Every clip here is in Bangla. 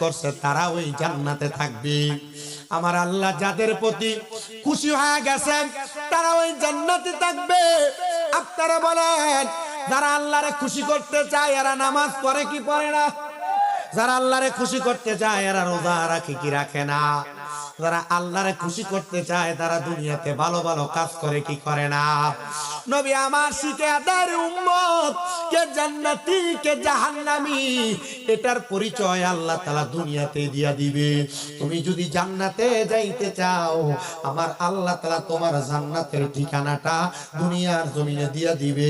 করছে তারা ওই জান্নাতে থাকবে। আমার আল্লাহ যাদের প্রতি খুশি হয়ে গেছেন তারা ওই জান্নাতে থাকবে। আপনারা বলেন, যারা আল্লাহরে খুশি করতে চায় এরা নামাজ পড়ে কি পড়ে না? যারা আল্লাহরে খুশি করতে চায় এরা রোজা রাখে কি রাখে না? যারা আল্লাহরে খুশি করতে চায় তারা দুনিয়াতে ভালো ভালো কাজ করে কি করে না? নবী আমার শিকাদার উম্মত কে জান্নাতি কে জাহান্নামী এটার পরিচয় আল্লাহ তাআলা দুনিয়াতে দিয়া দিবে। তুমি যদি জান্নাতে যাইতে চাও আমার আল্লাহ তাআলা তোমার জান্নাতের ঠিকানাটা দুনিয়ার জমিনে দিয়া দিবে।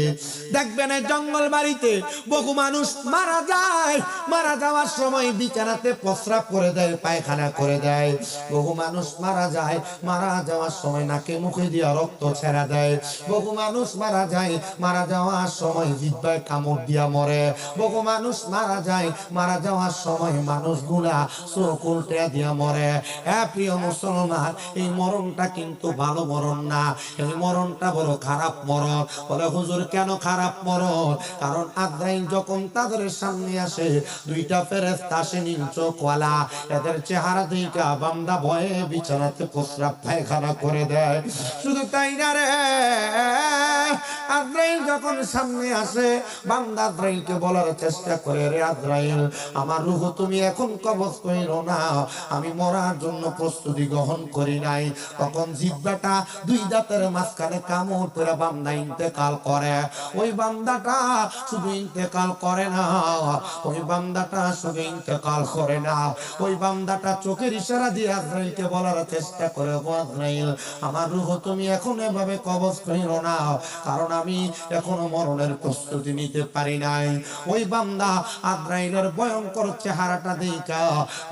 দেখবেন এই জঙ্গল বাড়িতে বহু মানুষ মারা যায়, মারা যাওয়ার সময় বিছানাতে প্রস্রাব করে দেয়, পায়খানা করে দেয়। বহু মানুষ মারা যায়, মারা যাওয়ার সময় নাকে মুখে দিয়া রক্ত ছেড়া দেয়। বহু মানুষ মারা যায়, মারা যাওয়ার সময় জিহ্বায় কামড় দিয়া মরে। বহু মানুষ মারা যায়, মারা যাওয়ার সময় মানুষগুলা চোখ উল্টে দিয়া মরে। প্রিয় মুসলমান, এই মরণটা কিন্তু ভালো মরণ না, এই মরণটা বড় খারাপ মরণ। বলে হুজুর কেন খারাপ মরণ? কারণ আজরাইল যখন তাদের সামনে আসে দুইটা ফেরেশতা আসে নীল চোখওয়ালা, এদের চেহারা দেখা বান্দা ভয়ে বিছানাতে প্রস্রাব পায়খানা করে দেয়। শুধু তাই না রে, আজরাইল যখন সামনে আসে বান্দা আজরাইলকে বলার চেষ্টা করে, রে আজরাইল আমার রূহ তুমি এখন কবজ কইরো না, আমি মরার জন্য প্রস্তুতি গ্রহণ করি নাই। তখন জিহ্বাটা দুই দাঁতের মাঝখানে কামড় করে বান্দা ইন্তেকাল করে। ওই বান্দাটা শুধু ইন্তেকাল করে না, ওই বান্দাটা শুধু ইন্তেকাল করে না, ওই বান্দাটা চোখের ইশারা দিয়ে আজরাইলকে বলার চেষ্টা করে, ও আজরাইল আমার রূহ তুমি এখন এভাবে কবজ কইরো না, কারণ আমি এখনো মরণের প্রস্তুতি নিতে পারি নাই। ওই বান্দা আজরাইলের ভয়ঙ্কর চেহারাটা দেখা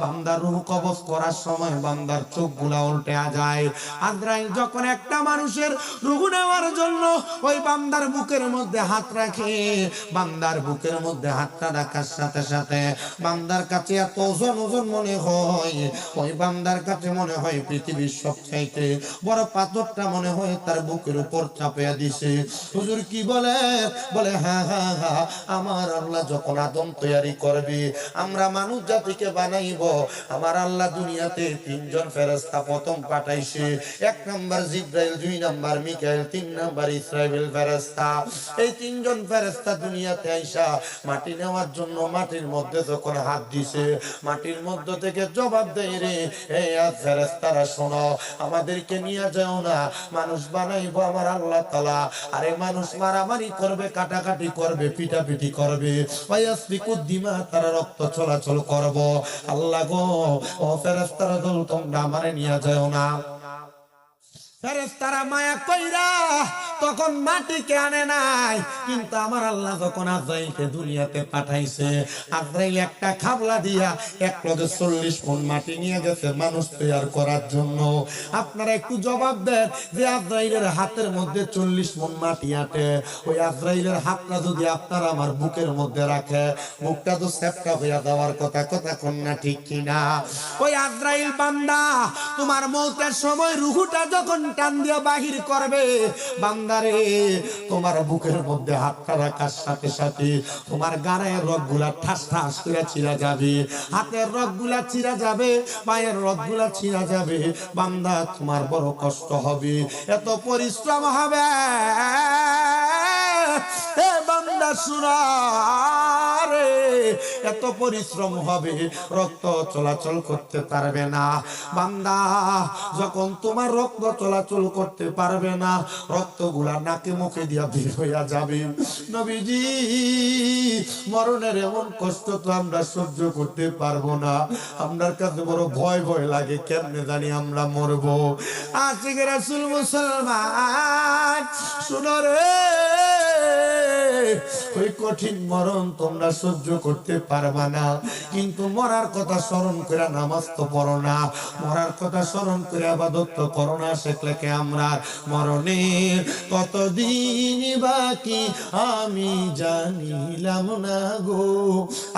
বান্দার রূহ কবজ করার সময় বান্দার চোখগুলা উল্টে যায়। আজরাইল যখন একটা মানুষের রূহ নেওয়ার জন্য ওই বান্দার বুকের মধ্যে হাত রাখে, বান্দার বুকের মধ্যে হাতটা রাখার সাথে সাথে বান্দার কাছে এত ওজন ওজন মনে হয়, ওই বান্দার কাছে মনে হয় পৃথিবীর সবচাইতে বড় পাথরটা মনে হয় তার বুকের উপর চাপিয়ে দিছে। হুজুর কি বলে? বলে হ্যাঁ হ্যাঁ হ্যাঁ, আমার আল্লাহ যখন আদম তৈরি করবে, আমরা মানুষ জাতিকে বানাইব, আমার আল্লাহ দুনিয়াতে তিনজন ফেরেশতা প্রথম পাঠাইছে। এক নাম্বার জিবরাইল, দুই নাম্বার মিকাইল, তিন নাম্বার ইসরাফিল ফেরেশতা। এই তিনজন ফেরেশতা দুনিয়াতে আইসা মাটি নেওয়ার জন্য মাটির মধ্যে যখন হাত দিছে, মাটির মধ্যে থেকে জবাব দেয়, রে এই ফেরেশতারা শোনো, আমাদেরকে নিয়ে যাও না, মানুষ বানাইবো আমার আল্লাহ তাআলা। আরে মানুষ মারামারি করবে, কাটাকাটি করবে, পিটাপিটি করবে, দিমা তারা রক্ত চলাচল করব। আল্লাহ গো, ও ফেরেশতারা দল তোমরা আমারে নিয়ে যাও না। ফেরেশতারা মায়া কইরা তখন মাটিকে আনে নাই, কিন্তু আমার আল্লাহ যখন আজরাইলকে দুনিয়াতে পাঠাইছে, আজরাইল একটা খাবলা দিয়া 140 মণ মাটি নিয়ে গেছে মানুষ তৈরি করার জন্য। আপনারা একটু জবাব দেন যে আজরাইলের হাতের মধ্যে 40 মণ মাটি আটে, ওই আজরাইলের হাতটা যদি আপনারা আমার বুকের মধ্যে রাখে, বুকটা তো সেপটা হইয়া যাওয়ার কথা, কথা কোন না ঠিক কিনা? ওই আজরাইল বান্দা তোমার মওতের সময় রূহটা যখন টান দিয়ে বাহির করবে, বান্দারে তোমার বুকের মধ্যে হাতটা রাখার সাথে সাথে তোমার গায়ের রগগুলা ঠাস ঠাস করে ছিঁড়া যাবে, হাতের রগগুলা ছিঁড়া যাবে, পায়ের রগগুলা ছিঁড়া যাবে। বান্দা তোমার বড় কষ্ট হবে, এত পরিশ্রম হবে। এ বান্দা শুনো রে, এত পরিশ্রম হবে, রক্ত চলাচল করতে পারবে না। বান্দা যখন তোমার রক্ত চলাচল করতে পারবে না, রক্তগুলা নাকে মুখে দিয়া বের হইয়া যাবে। নবীজি মরণের এমন কষ্ট তো আমরা সহ্য করতে পারবো না, আপনার কাছে বড় ভয় ভয় লাগে, কেমনে জানি আমরা মরবো। আশিক রাসূল মুসলমান শুনো রে, ওই কঠিন মরণ তোমরা সহ্য করতে পারবা না, কিন্তু মরার কথা স্মরণ করে নামাজ তো পড়ো না, মরার কথা স্মরণ করে ইবাদত তো করো না, শেখলে কে আমরা মরণের কতদিন বাকি আমি জানিলাম না গো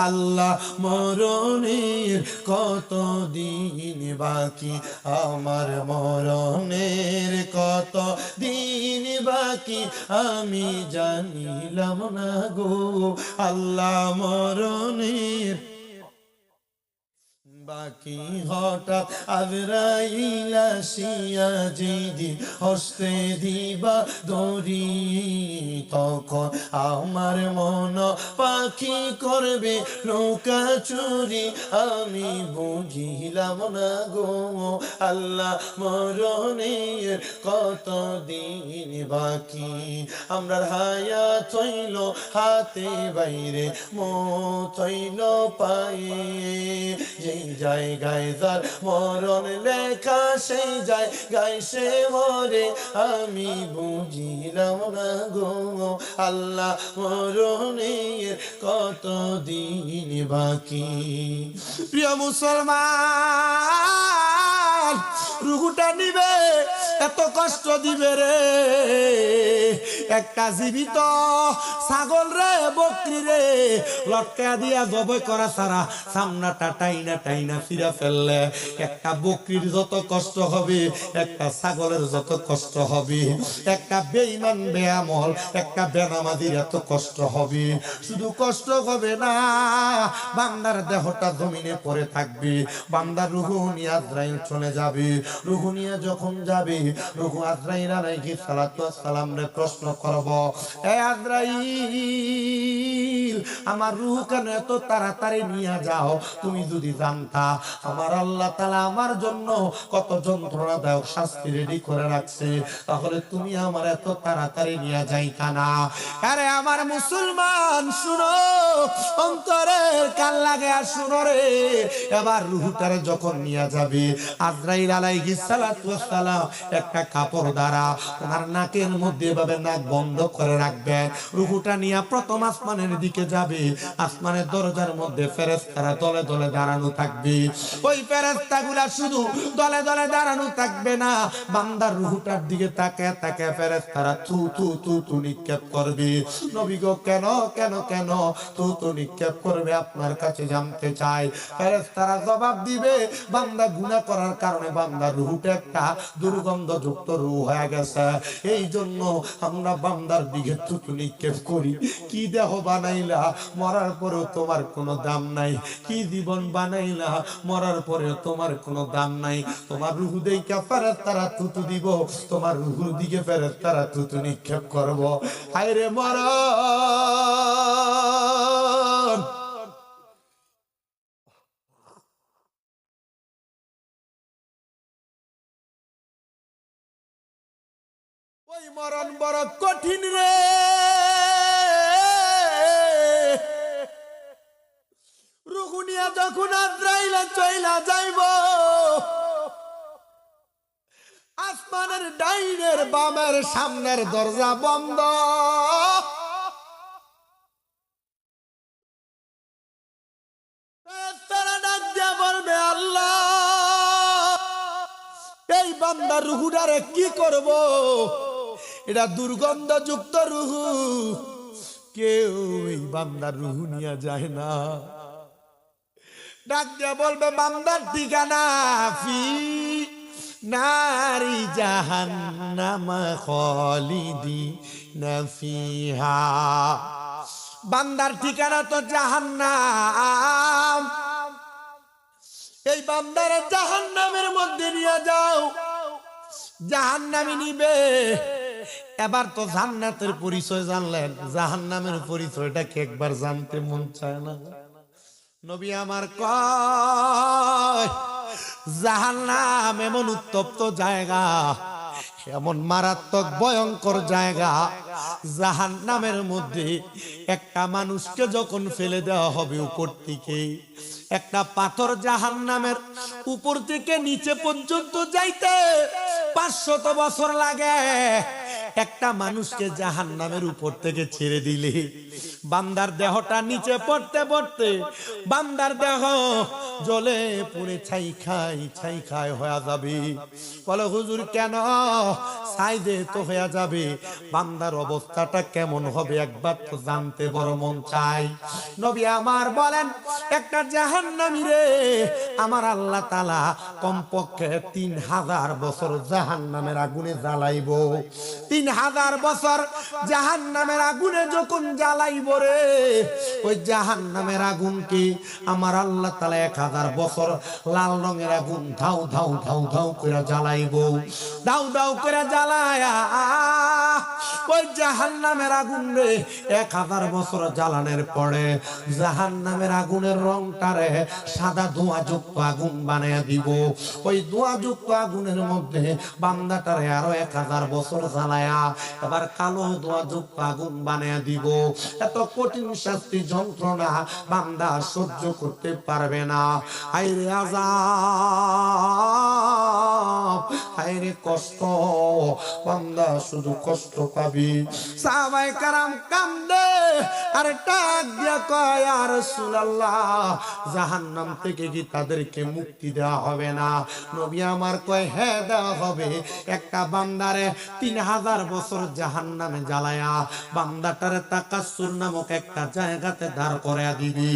আল্লাহ, মরণের কতদিন বাকি আমার, মরণের কতদিন বাকি আমি জানিলাম না গো আল্লাহ, মরণের বাকি হঠাৎ আজরাইল আসিয়া যেদিন হস্তে দিবা দড়ি, তখন আমার মন পাখি করবে নৌকা চুরি। আমি বুঝিলাম না গো আল্লাহ মরণের কত দিন বাকি। আমরার হায়াত হইল হাতে বাইরে, মত হইল পায়ে। যেই জায়গায় যার মরণ লেখা সেই জায়গায় সে মরে। আমি বুঝিলাম না গো আল্লাহ মরণের কত দিন বাকি। প্রিয় মুসলমান, রুহুটা নিবে এত কষ্ট দিবে রে। একটা জীবিত ছাগল রে, বকরি রে লটকা দিয়া জবাই করা ছাড়া সামনাটা টাইনা টাইনা ফিরা ফেললে একটা বকরির যত কষ্ট হবে, একটা ছাগলের যত কষ্ট হবে, একটা বেঈমান বেআমল একটা বেনামাজির এত কষ্ট হবে। শুধু কষ্ট হবে না, বান্দার দেহটা জমিনে পড়ে থাকবে। বান্দার রূহ নিয়ে আজরাইল চলে যাবে। রূহ নিয়ে যখন যাবে, রূহ আজরাইল আলাইহিস সালাতু ওয়াস সালাম রে প্রশ্ন করব, এ আজরাইল, আমার রূহ কেন এত তাড়াতাড়ি নিয়ে যাও? তুমি যদি জানতা আমার আল্লাহ তাআলা আমার জন্য কত যন্ত্রণাদায়ক শাস্তি রেডি করে রাখছে, তাহলে তুমি আমার এত তাড়াতাড়ি নিয়ে যাইতা না। আরে আমার মুসলমান শুনো, অন্তরের কান লাগে আর শুনো রে। এবার রূহটারে যখন নিয়ে যাবে, আজরাইল আলাইহিস সালাতু ওয়াস সালাম একটা কাপড় দ্বারা ওনার নাকের মধ্যে এভাবে নাক বন্ধ করে রাখবেন। রূহটা নিয়ে প্রথম আসমানের দিকে যাবে। আসমানের দরজার মধ্যে ফেরেশতারা দলে দলে দাঁড়ানো থাকবে। ওই ফেরেশতাগুলা শুধু দলে দলে দাঁড়ানো থাকবে না, বান্দার রূহটার দিকে তাকায় তাকায় ফেরেশতারা থু থু থু থু নিক্ষেপ করবে। নবী গো, কেন কেন কেন থু থু নিক্ষেপ করবে? আপনার কাছে জানতে চাই। ফেরেশতারা জবাব দিবে, বান্দা গুনাহ করার কারণে বান্দার রূহটা একটা দুর্গন্ধযুক্ত রূহ হয়ে গেছে, এই জন্য আমরা বান্দার দিকে থু থু নিক্ষেপ করি। কি দেহ বানাইলা, মরার পরেও তোমার কোনো দাম নাই। কি জীবন বানাইলা, মরার পরেও তোমার কোনো দাম নাই। তোমার রূহ দেইখা ফেরেশতারা থুতু দিব, তোমার রূহের দিকে ফেরেশতারা থুতু নিক্ষেপ করব। হায় রে মরণ, ওই মরণ বড় কঠিন রে। রূহ নিয়া যখন আজরাইল চইলা যাইব, আসমানের ডাইনের বামের সামনের দরজা বন্ধ। তারা ডাক দিয়া বলবে, আল্লাহ, এই বান্দার রূহটারে কি করব? এটা দুর্গন্ধযুক্ত রূহ, কেউ এই বান্দার রূহ নিয়ে যায় না। ডাক দিয়া বলবে, বান্দার ঠিকানা ফি নারি জাহান্নাম খালিদিনা ফিহা। বান্দার ঠিকানা তো জাহান্নাম। এই বান্দারে জাহান্নামের মধ্যে নিয়ে যাও, জাহান্নামী নিবে। এবার তো জান্নাতের পরিচয় জানলেন, জাহান্নামের পরিচয়টা কি একবার জানতে মন চায় না? নবী আমার কয়, জাহান্নাম এমন উত্তপ্ত জায়গা, এমন মারাত্মক ভয়ঙ্কর জায়গা, জাহান্নামের মধ্যে একটা মানুষকে যখন ফেলে দেওয়া হবে উপর থেকে, একটা পাথর জাহান্নামের উপর থেকে নিচে পর্যন্ত যাইতে 500 বছর লাগে। একটা মানুষকে জাহান্নামের উপর থেকে ছেড়ে দিলে বান্দার দেহটা নিচে পড়তে পড়তে বান্দার দেহ জ্বলে পুড়ে ছাই খাই হয়ে যাবে। বলে হুজুর কেন? ছাই দে তো হয়ে যাবে, বান্দার অবস্থাটা কেমন হবে একবার তো জানতে বড় মন চাই। নবী আমার বলেন, একটা জাহান্নামী রে আমার আল্লাহ তাআলা কমপক্ষে 3000 বছর জাহান্নামের আগুনে জ্বালাইব। 3000 বছর জাহান্নামের আগুনে যখন জ্বালাইব রে, ওই জাহান্নামের আগুন কি আমার আল্লাহ তাআলা 1000 বছর লাল রঙের আগুন ধাউ ধাউ ধাউ ধাউ করে জ্বালাইব। দাউ দাউ করে জ্বালায়া ওই জাহান্নামের আগুন রে 1000 বছর জ্বালানোর পরে জাহান্নামের আগুনের রংটারে সাদা ধোঁয়াযুক্ত আগুন বানায়া দিব। ওই ধোঁয়াযুক্ত আগুনের মধ্যে বান্দাটারে আরো 1000 বছর জ্বালায়া এবার কালো ধোঁয়াযুক্ত আগুন বানায়া দিব। এত কঠিন শাস্তি যন্ত্রণা বান্দা সহ্য করতে পারবে না। হায়রে আযাব, হায়রে কষ্ট, বান্দা শুধু কষ্ট পাবি। সাহাবায়ে কেরাম কান্দে আর ডাক দিয়া কয়, ইয়া রাসূলুল্লাহ, জাহান্নাম থেকে কি তাদেরকে মুক্তি দেওয়া হবে না? নবী আমার কয়, হ্যাঁ দেওয়া হবে। একটা বান্দারে 3000 বছর জাহান্নামে জ্বালায়া বান্দাটারে তাকাসসুর নামক একটা জায়গাতে দাঁড় করায়া দিবি।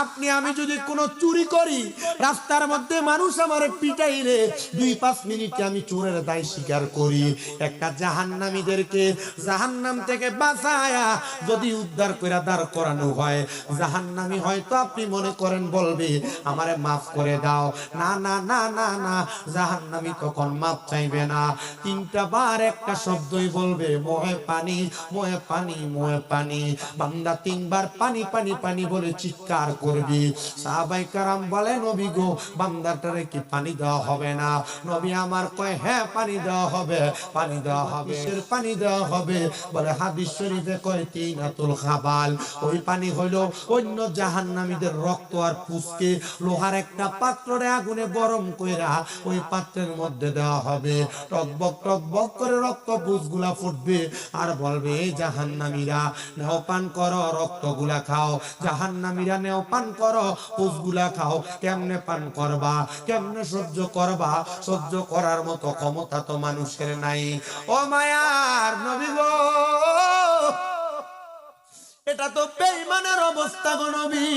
আপনি আমি যদি কোনো চুরি করি, রাস্তার মধ্যে মানুষ আমারে পিটাইলে 2-5 মিনিটে আমি চোরের দায় স্বীকার করি। একটা জাহান্নামীদেরকে জাহান্নাম থেকে বাঁচায়া যদি উদ্ধার করে দাঁড় করানো হয়, জাহান্নামী হয়তো আপনি মনে করেন বলবে আমারে মাফ করে দাও। না না না না না, জাহান্নামী তখন মাফ চাইবে না। 3টা বার একটা শব্দই বলবে, মোহে পানি, মোহে পানি, মোহে পানি। বান্দা 3 বার পানি পানি পানি বলে চিৎকার করবি। সাহাবায়ে কেরাম বলে, নবী গো, বান্দাটারে কি পানি দেওয়া হবে না? নবী আমার কয়, হ্যাঁ পানি দেওয়া হবে, পানি দেওয়া হবে। কিসের পানি দেওয়া হবে? বলে হাদিস শরীফে কয় তিনাতুল খাবাল। ওই পানি হলো অন্য জাহান্নামীদের রক্ত আর পুষ্কে লোহার একটা পাত্রে আগুনে গরম কইরা ওই পাত্রের মধ্যে দেওয়া হবে। টকবক টকবক করে রক্ত পুষগুলা ফুটবে আর বলবে, এই জাহান্নামীরা নেও পান করো, রক্তগুলা খাও। জাহান্নামীরা নেও পান করো, পুষগুলা খাও। কেমনে পান করবা? কেমনে সহ্য করবা? সহ্য করার মতো ক্ষমতা তো মানুষের নাই। ও মায়ার নবী গো, এটা তো বেঈমানের অবস্থা গো নবী।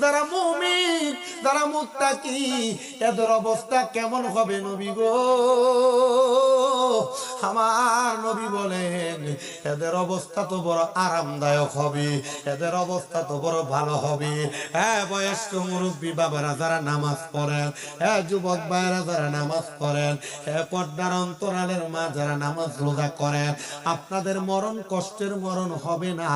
যারা মুমিন, যারা মুত্তাকি, এদের অবস্থা কেমন হবে নবী গো? আমার নবী বলেন, এদের অবস্থা তো বড় আরামদায়ক হবে, এদের অবস্থা তো বড় ভালো হবে। হ্যাঁ, বয়স্ক মুরব্বী বাবারা যারা নামাজ পড়েন, হ্যাঁ যুবক ভাইরা যারা নামাজ পড়েন, হ্যাঁ পর্দার অন্তরালের মা যারা নামাজ রোজা করেন, আপনাদের মরণ কষ্টের মরণ হবে না,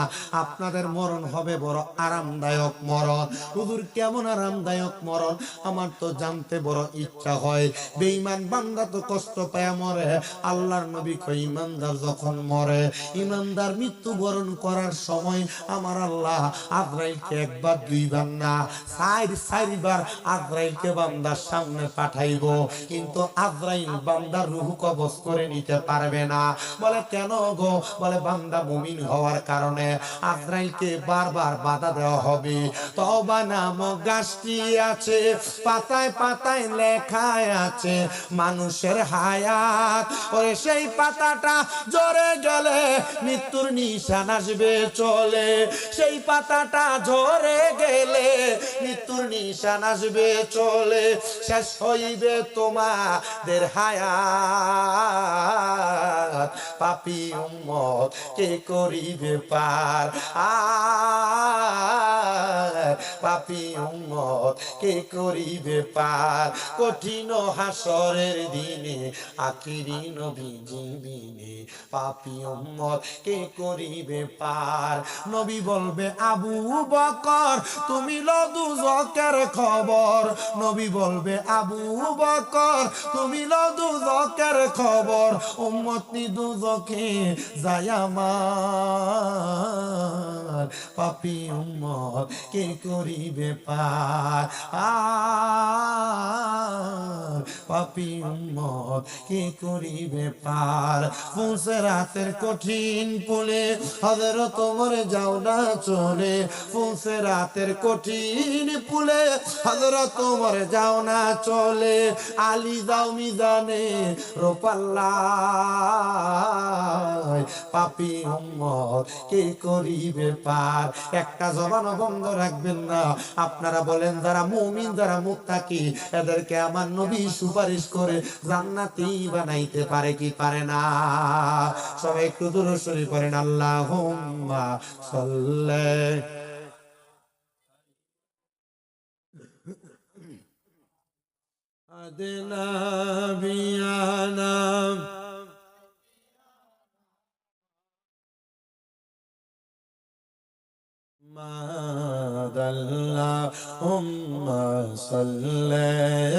আপনাদের মরণ হবে বড় আরামদায়ক মরণ। হুজুর কেমন আরামদায়ক মরণ? আমার তো জানতে বড় ইচ্ছা হয়। বেঈমান বান্দা তো কষ্ট পায় মরে। আল্লাহর নবী কয়, ইমানদার যখন মরে, ইমানদার মৃত্যুবরণ করার সময় আমার আল্লাহ আজরাইলকে 1 বার 2 বার না 4 বার আজরাইলকে বান্দার সামনে পাঠাইব। কিন্তু আজরাইল বান্দার রূহ কবজ করে নিতে পারবে না। বলে কেন গো? বলে বান্দা মুমিন হওয়ার কারণে আজরাইলকে বারবার বাধা দেওয়া হবে। তওবা নামক গাছটি আছে, পাতায় পাতায় লেখা আছে মানুষের হায়াত। ওরে সেই পাতাটা ঝরে গেলে মৃত্যুর নিশান আসবে চলে। সেই পাতাটা ঝরে গেলে মৃত্যুর নিশান আসবে চলে। শেষ হইবে তোমাদের হায়াত, পাপী উম্মত কে করিবে পার। পাপী উম্মত কে করিবে পার। কঠিন হাসরের দিনে আখিরি নবী জীবিনে, পাপী উম্মত কে করিবে পার। নবী বলবে, আবু বকর তুমি লো দুজকের খবর। নবী বলবে, আবু বকর তুমি লো দুজকের খবর। উম্মতি দুজকে যায় আমার, পাপী উম্মত কে করিবে পার। পাপী উম্মত কে করিবে পার। পার ফুলসেরাতের কঠিন পুলে হযরত ওমর যাও না চলে ফুলসেরাতের কঠিন পুলে হযরত ওমর যাও না চলে আলী যাও মিজানে রোপাল্লায় পাপী উম্মত কে করিবে পার একটা জবান বন্ধ রাখবেন না আপনারা বলেন যারা মুমিন যারা মুত্তাকি এদেরকে আমার নবী সুপারিশ করে জান্নাতি বানাইতে পারে কি পারে না সবাই একটু দুরূদ শরীফ পড়েন আল্লাহুম্মা সাল্লি আদনা বিয়ানা আল্লাহুম্মা সাল্লি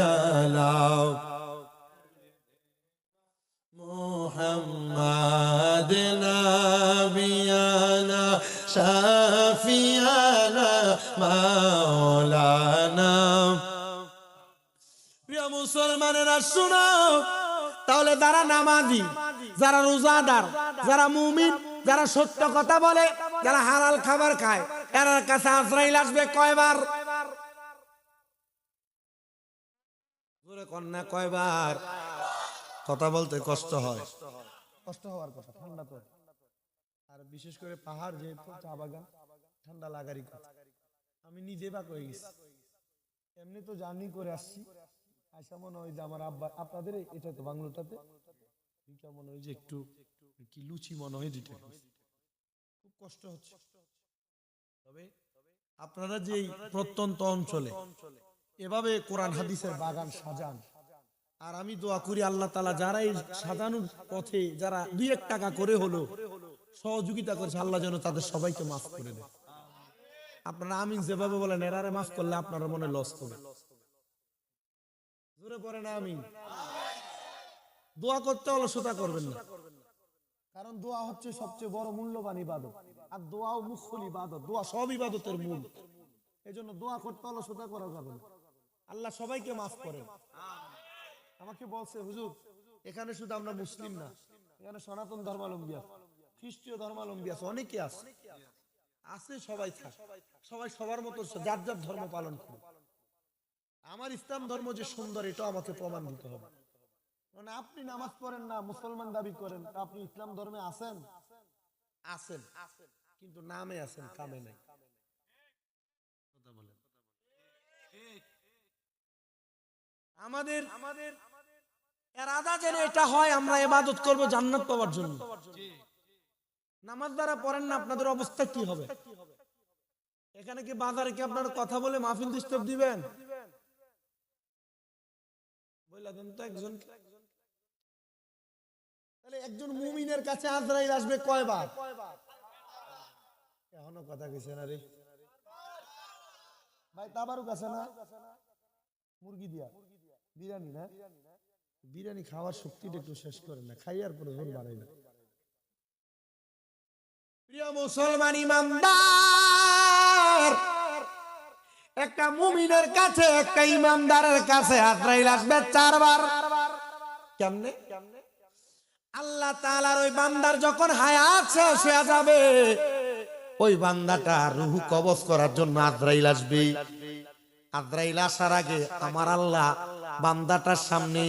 আলা মুহাম্মাদ নাবিয়ানা শাফিয়ানা মাওলানা প্রিয় মুসলমানেরা শুনো তাহলে যারা নামাজি যারা রোজাদার যারা মুমিন যারা সত্য কথা বলে যারা হালাল খাবার খায় এর কাছে আজরাইল আসবে কয়বার জোরে কন্যা কয়বার কথা বলতে কষ্ট হয় কষ্ট হওয়ার কথা ঠান্ডা তো আর বিশেষ করে পাহাড় যেহেতু চা বাগান ঠান্ডা লাগারই কথা আমি নিজে বাক হয়ে গেছি এমনি তো জার্নি করে আসছি আশা মনে হয় যে আমার আব্বা আপনাদের এটাতে বাংলোটাতে মনে হয় যে একটু কি লুচি মনে হয় যেটা খুব কষ্ট হচ্ছে তবে আপনারা যে প্রত্যন্ত অঞ্চলে এভাবে কোরআন হাদিসের বাগান সাজান আর আমি দোয়া করি আল্লাহ তাআলা যারা এই সাজানোর পথে যারা 2-1 টাকা করে হলো সহযোগিতা করেছে আল্লাহ যেন তাদের সবাইকে মাফ করে দেয় আপনারা আমিন যেভাবে বলেন এরারে মাফ করলে আপনার মনে লস হবে জোরে পড়েন আমিন দোয়া করতে অলসতা করবেন না কারণ দোয়া হচ্ছে সবচেয়ে বড় মূল্যবান ইবাদত আর দোয়াও মুখল ইবাদত দোয়া সব ইবাদতের মূল এজন্য দোয়া করতে অলসতা করা যাবে না আল্লাহ সবাইকে মাফ করেন আমাকে বলছে হুজুর এখানে শুধু আমরা মুসলিম না এখানে সনাতন ধর্মাবলম্বী আছে খ্রিস্টীয় ধর্মাবলম্বী আছে অনেকে আছে আছে সবাই থাকে সবাই সবার মতো যার যার ধর্ম পালন করে আমার ইসলাম ধর্ম যে সুন্দর এটা আমাকে প্রমাণ দিতে হবে মানে আপনি নামাজ পড়েন না মুসলমান দাবি করেন আপনি ইসলাম ধর্মে আছেন আছেন কিন্তু নামে আছেন কামে নাই কথা বলেন আমাদের ইরাদা যেন এটা হয় আমরা ইবাদত করব জান্নাত পাওয়ার জন্য নামাজ দ্বারা পড়েন না আপনাদের অবস্থা কি হবে এখানে কি বাজারে কি আপনারা কথা বলে মাহফিল ডিস্টার্ব দিবেন বইলা দেন তো একজন তাহলে একজন মুমিনের কাছে আজরাইল আসবে কয়বার এখনো কথা কইছে না রে ভাই তাবারুক আছে না মুরগি দিয়া বিরিয়ানি না বিরিয়ানি খাওয়ার শক্তিটা একটু শেষ করেন না খাইয়ার পরে জোর বাড়াই না প্রিয় মুসলমান ইমানদার একটা মুমিনের কাছে একটা ইমানদারের কাছে আজরাইল আসবে 4 বার কেমনে আল্লাহ তাআলার ওই বান্দার যখন হায়াত শেষ হয়ে যাবে ওই বান্দাটা রূহ কবজ করার জন্য আজরাইল আসবে আজরাইল আসার আগে আমার আল্লাহ বান্দাটার সামনে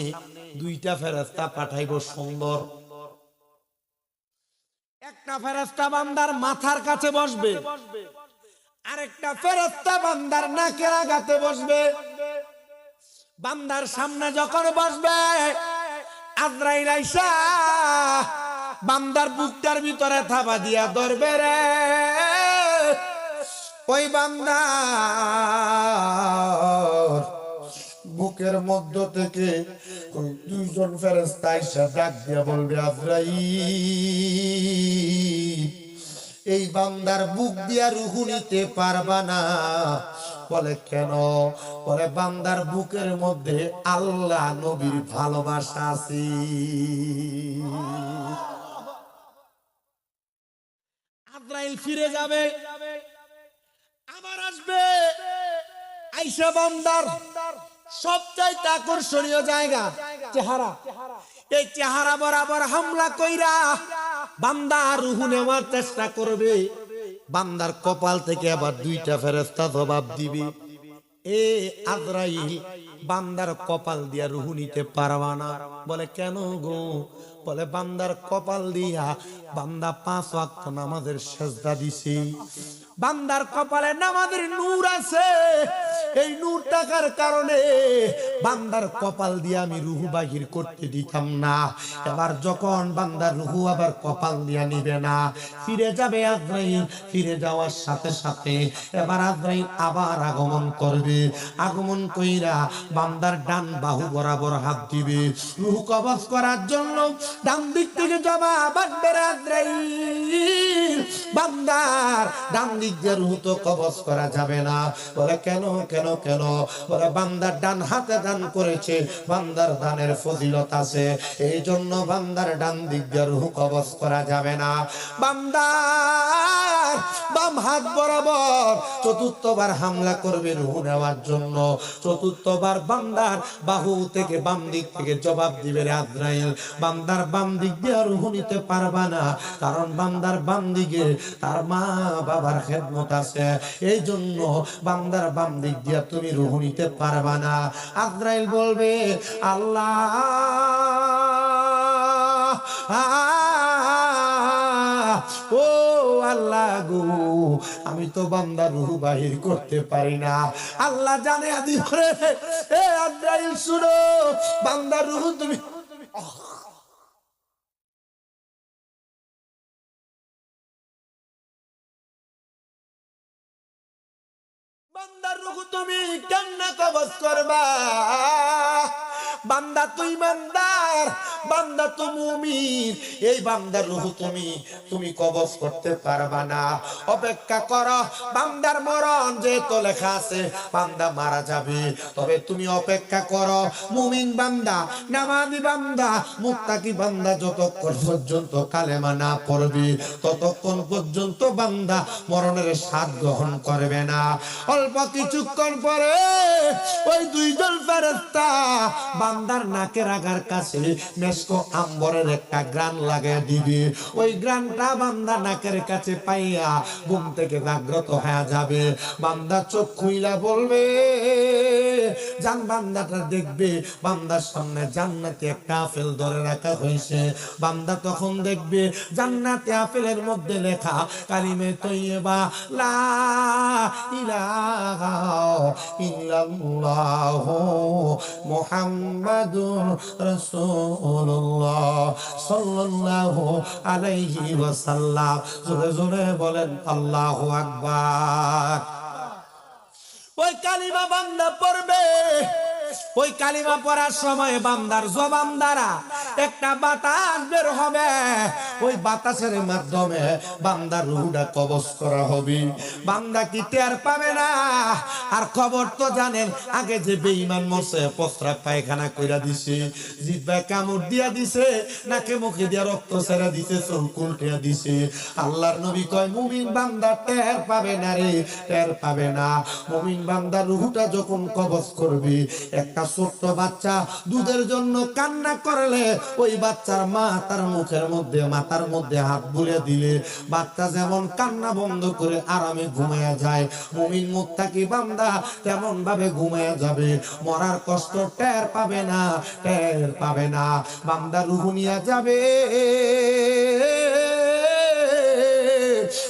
2টা ফেরেশতা পাঠাইবো সুন্দর একটা ফেরেশতা বান্দার মাথার কাছে বসবে আরেকটা ফেরেশতা বান্দার নাকের আগাতে বসবে বান্দার সামনে যখন বসবে আজরাইল আইসা বান্দার বুকটার ভিতরে থাবা দিয়া ধরবে রে ওই বান্দার বুকের মধ্য থেকে 2 জন ফেরেশতা আইসা ডাক দিয়া বলবে আজরাইল এই বান্দার বুক দিয়া রূহ নিতে পারবা না বলে কেন বলে বান্দার বুকের মধ্যে আল্লাহ নবীর ভালোবাসা আছে আজরাইল ফিরে যাবে আবার আসবে আইসা বান্দার সবচাইতে আকর্ষণীয় জায়গা চেহারা এই চেহারা বরাবর হামলা কইরা বান্দা রূহ নেওয়ার চেষ্টা করবে। বান্দার কপাল থেকে আবার দুইটা ফেরেশতা জবাব দিবে, এ আজরাইল, বান্দার কপাল দিয়া রূহ নিতে পারবা না। বলে কেন গো? বলে বান্দার কপাল দিয়া বান্দা 5 ওয়াক্ত নামাজের সেজদা দিছি, বান্দার কপালে নামাজের নূর আছে, এই নূর থাকার কারণে বান্দার কপাল দিয়ে আমি রূহ বাহির করতে দিতাম না। এবার যখন বান্দার রূহ আবার কপাল দিয়া নিবে না, ফিরে যাবে আজরাইল। ফিরে যাওয়ার সাথে সাথে এবার আজরাইল আবার আগমন করবে। আগমন কইরা বান্দার ডান বাহু বরাবর হাত দিবে রূহ কবজ করার জন্য। ডান দিক থেকে জবাব আসবে, আজরাইল বান্দার ডান দিক দিয়ে রূহ তো কবজ করা যাবে না। বলে কেন কেন কেন? বলে বান্দার ডান হাতে দান করেছে, বান্দার দানের ফজিলত আছে, এই জন্য বান্দার ডান দিক দিয়ে রূহ কবজ করা যাবে না। বান্দার বাম হাত বরাবর চতুর্থবার হামলা করবে রূহ নেওয়ার জন্য। চতুর্থবার বান্দার বাহু থেকে বাম দিক থেকে জবাব দিবে, আজরাইল বান্দার বাম দিক দিয়ে রূহ নিতে পারবা না, কারণ বান্দার বাম দিকে তার মা বাবার খেদমত আছে, এই জন্য বান্দার বাম দিক দিয়ে তুমি রূহ নিতে পারবা না। আজরাইল বলবে, আল্লাহ ও আল্লাহ গো, আমি তো বান্দার রূহ বাহির করতে পারি না। আল্লাহ জানে আদি করে, এ আজরাইল শুনো, বান্দার রূহ তুমি বান্দার রূহ তুমি কেমনে কবজ করবা? বান্দা তুই ইমানদার, বান্দা তো মুমিন, এই বান্দার রূহ তুমি কবজ করতে পারবা না। অপেক্ষা করো, বান্দার মরণ যেহেতু লেখা আছে বান্দা মারা যাবে, তবে তুমি অপেক্ষা করো। মুমিন বান্দা, নামাজি বান্দা, মুত্তাকি বান্দা যতক্ষণ পর্যন্ত কালেমা না পড়বে ততক্ষণ পর্যন্ত বান্দা মরণের স্বাদ গ্রহণ করবে না। অল্প কিছুক্ষণ পরে ওই দুইজন ফেরেশতা বান্দার নাকের আগার কাছে মেশকো আম্বরের একটা গ্রান লাগিয়ে দিবে। ওই গ্রানটা বান্দা নাকের কাছে পাইয়া ঘুম থেকে জাগ্রত হয়ে যাবে। বান্দা চোখ খুইলা বলবে, জান বান্দাটা দেখবে বান্দার সামনে জান্নাতি একটা আপেল ধরে রাখা হয়েছে। বান্দা তখন দেখবে জান্নাতি আপেলের মধ্যে লেখা কালিমে তৈয়বা, লা ইলাহা ইল্লাল্লাহ মুহাম্মাদুর রাসূলুল্লাহ সাল্লাল্লাহু আলাইহি ওয়াসাল্লাম। জোরে জোরে বলেন আল্লাহু আকবার। ওই কালিমা বান্দা পড়বে, ওই কালিমা পড়ার সময় বান্দার জবান দ্বারা একটা বাতাস বের হবে, ওই বাতাসের মাধ্যমে বান্দার রূহটা কবজ করা হবে। বান্দা কি টের পাবে না? আর খবর তো জানেন, আগে যে বেঈমান মরছে প্রস্রাব পায়খানা কইরা দিছে, জিহ্বায় কামড় দিয়া দিছে, নাকে মুখে দিয়া রক্ত ছেড়ে দিছে, চোখ উল্টিয়া দিছে। আল্লাহর নবী কয় মুমিন বান্দা টের পাবে না রে, টের পাবে না। মুমিন বান্দার রূহটা যখন কবজ করবে, একটা ছোট্ট বাচ্চা দুধের জন্য কান্না করলে ওই বাচ্চার মা তার মুখের মধ্যে মাথার মধ্যে হাত বুলিয়ে দিলে বাচ্চা যেমন কান্না বন্ধ করে আরামে ঘুমায়া যায়, মুমিন মুত্তাকি বান্দা তেমন ভাবে ঘুমায়া যাবে। মরার কষ্ট টের পাবে না, টের পাবে না। বান্দা রূহ নিয়ে যাবে,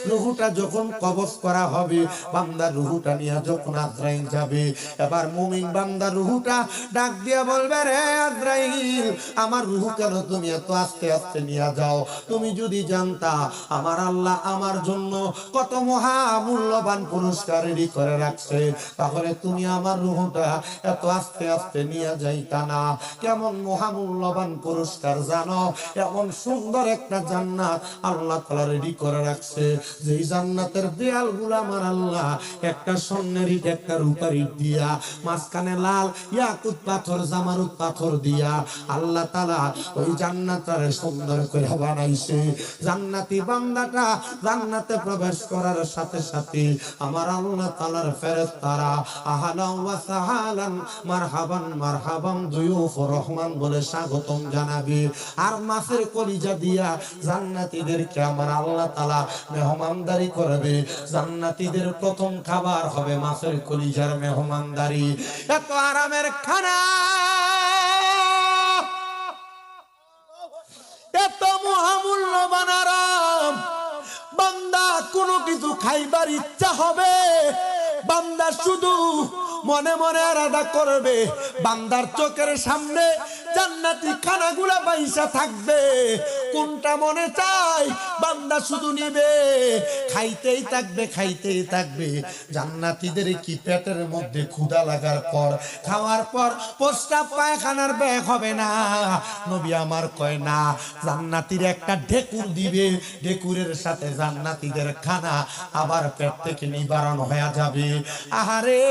রূহটা যখন কবজ করা হবে, বান্দার রূহটা নিয়ে যখন আজরাইল যাবে, এবার মুমিন বান্দার রূহটা ডাক দিয়া বলবে, রে আজরাইল আমার রূহ কেন তুমি এত আস্তে আস্তে নিয়ে যাও? তুমি যদি জানতা আমার আল্লাহ আমার জন্য কত মহা মূল্যবান পুরস্কার রেডি করে রাখছে, তাহলে তুমি আমার রূহটা এত আস্তে আস্তে নিয়ে যাইতা না। কেমন মহামূল্যবান পুরস্কার জানো? এমন সুন্দর একটা জান্নাত আল্লাহ তাআলা রেডি করে রাখছে। যেই জান্নাতের দেয়ালগুলো আমার আল্লাহ একটা স্বর্ণের ইট একটা রূপার ইট দিয়া, মাঝখানে লাল ইয়াকুত পাথর জামারুত পাথর দিয়া আল্লাহ তাআলা ওই জান্নাতটারে সুন্দর করে বানাইছে। জান্নাতি বান্দাটা জান্নাতে প্রবেশ করার সাথে সাথে আমার আল্লাহ তাআলার ফেরেশতারা আহলান ওয়া সাহালান মারহাবান মারহাবান দুয়ুফুর রহমান বলে স্বাগতম জানাবে। আর মাছের কলিজা দিয়া জান্নাতীদেরকে আমার আল্লাহ তাআলা মেহমানদারি করবে। জান্নাতীদের প্রথম খাবার হবে মাছের কলিজার মেহমানদারি। এত আরামের খানা, এত মহামূল্যবান আরাম। বান্দা কোনো কিছু খাইবার ইচ্ছা হবে, বান্দা শুধু মনে মনে আরাধনা করবে। বান্দার চোখের সামনে জান্নাতি খানাগুলা বাইসা থাকবে, কোনটা মনে চাই বান্দা শুধু নিবে, খাইতেই থাকবে খাইতেই থাকবে। জান্নাতীদের কি পেটের মধ্যে ক্ষুধা লাগার পর খাওয়ার পর প্রস্রাব পায়খানার ব্যাগ হবে না? নবী আমার কয় না, জান্নাতীর একটা ঢেকুর দিবে, ঢেকুরের সাথে জান্নাতীদের খানা আবার পেট থেকে নিবারণ হয়ে যাবে। আহারে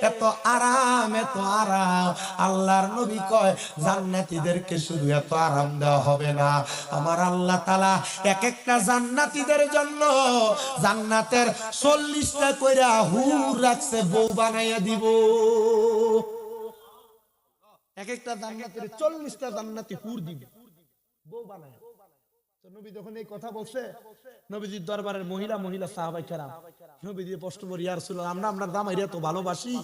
এত আরাম, এত আরাম। আল্লাহর নবী কয় জান্নাতীদেরকে শুধু এত আরাম দেওয়া হবে না, আমার আল্লাহ তাআলা এক একটা জান্নাতীদের জন্য জান্নাতের 40টা কইরা হুর রাখছে, বউ বানাইয়া দিব। এক একটা জান্নাতের 40টা জান্নাতি হুর দিবে, বউ বানাইয়া। তো নবী যখন এই কথা বলছে, নবীজির দরবারের মহিলা সাহাবায়ে কেরাম নবীজি প্রশ্ন করে, ইয়া রাসূলুল্লাহ, আমরা জামাইরা তো ভালোবাসি,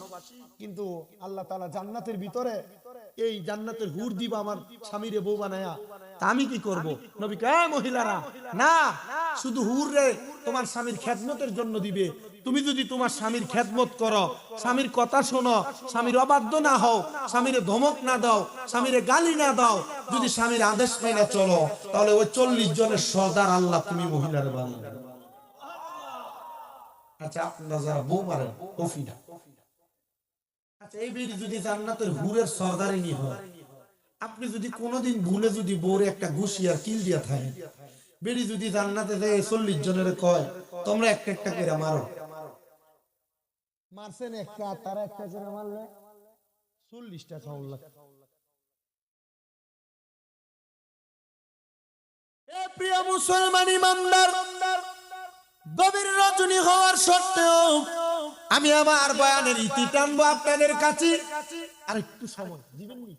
কিন্তু আল্লাহ তাআলা জান্নাতের ভিতরে এই জান্নাতের হুর দিবা আমার স্বামীরে বউ বানায়া, তা আমি কি করব? নবী কয়, মহিলারা না, শুধু হুর রে তোমার স্বামীর খেদমতের জন্য দিবে। তুমি যদি তোমার স্বামীর খেদমত করো, স্বামীর কথা শোনো, স্বামীর অবাধ্য না হও, স্বামীরে ধমক না দাও, স্বামীরে গালি না দাও, যদি স্বামীর আদেশ মেনে চলো, তাহলে ওই 40 জনের সর্দার আল্লাহ তুমি মহিলার বানাবে। আচ্ছা, আপনারা যারা বউ মারেন কফিনা, আচ্ছা এই বেরি যদি জান্নাতের হুরের সর্দারিনী হয়, আপনি যদি কোনোদিন ভুলে যদি বউরে একটা ঘুষি আর কিল দিয়া থাকেন, বেরি যদি জান্নাতে যায় 40 জনের কয় তোমরা একটা একটা করে মারো, মারছেন একটা, তারা একটা করে মারলে 40টা খাওয়ার লাগে। এ প্রিয় মুসলমান ইমানদার, গভীর রজনী হওয়ার সত্ত্বেও আমি আমার বয়ানের ইতি টানবো আপনাদের কাছে। আর একটু সময় দিবেন নি?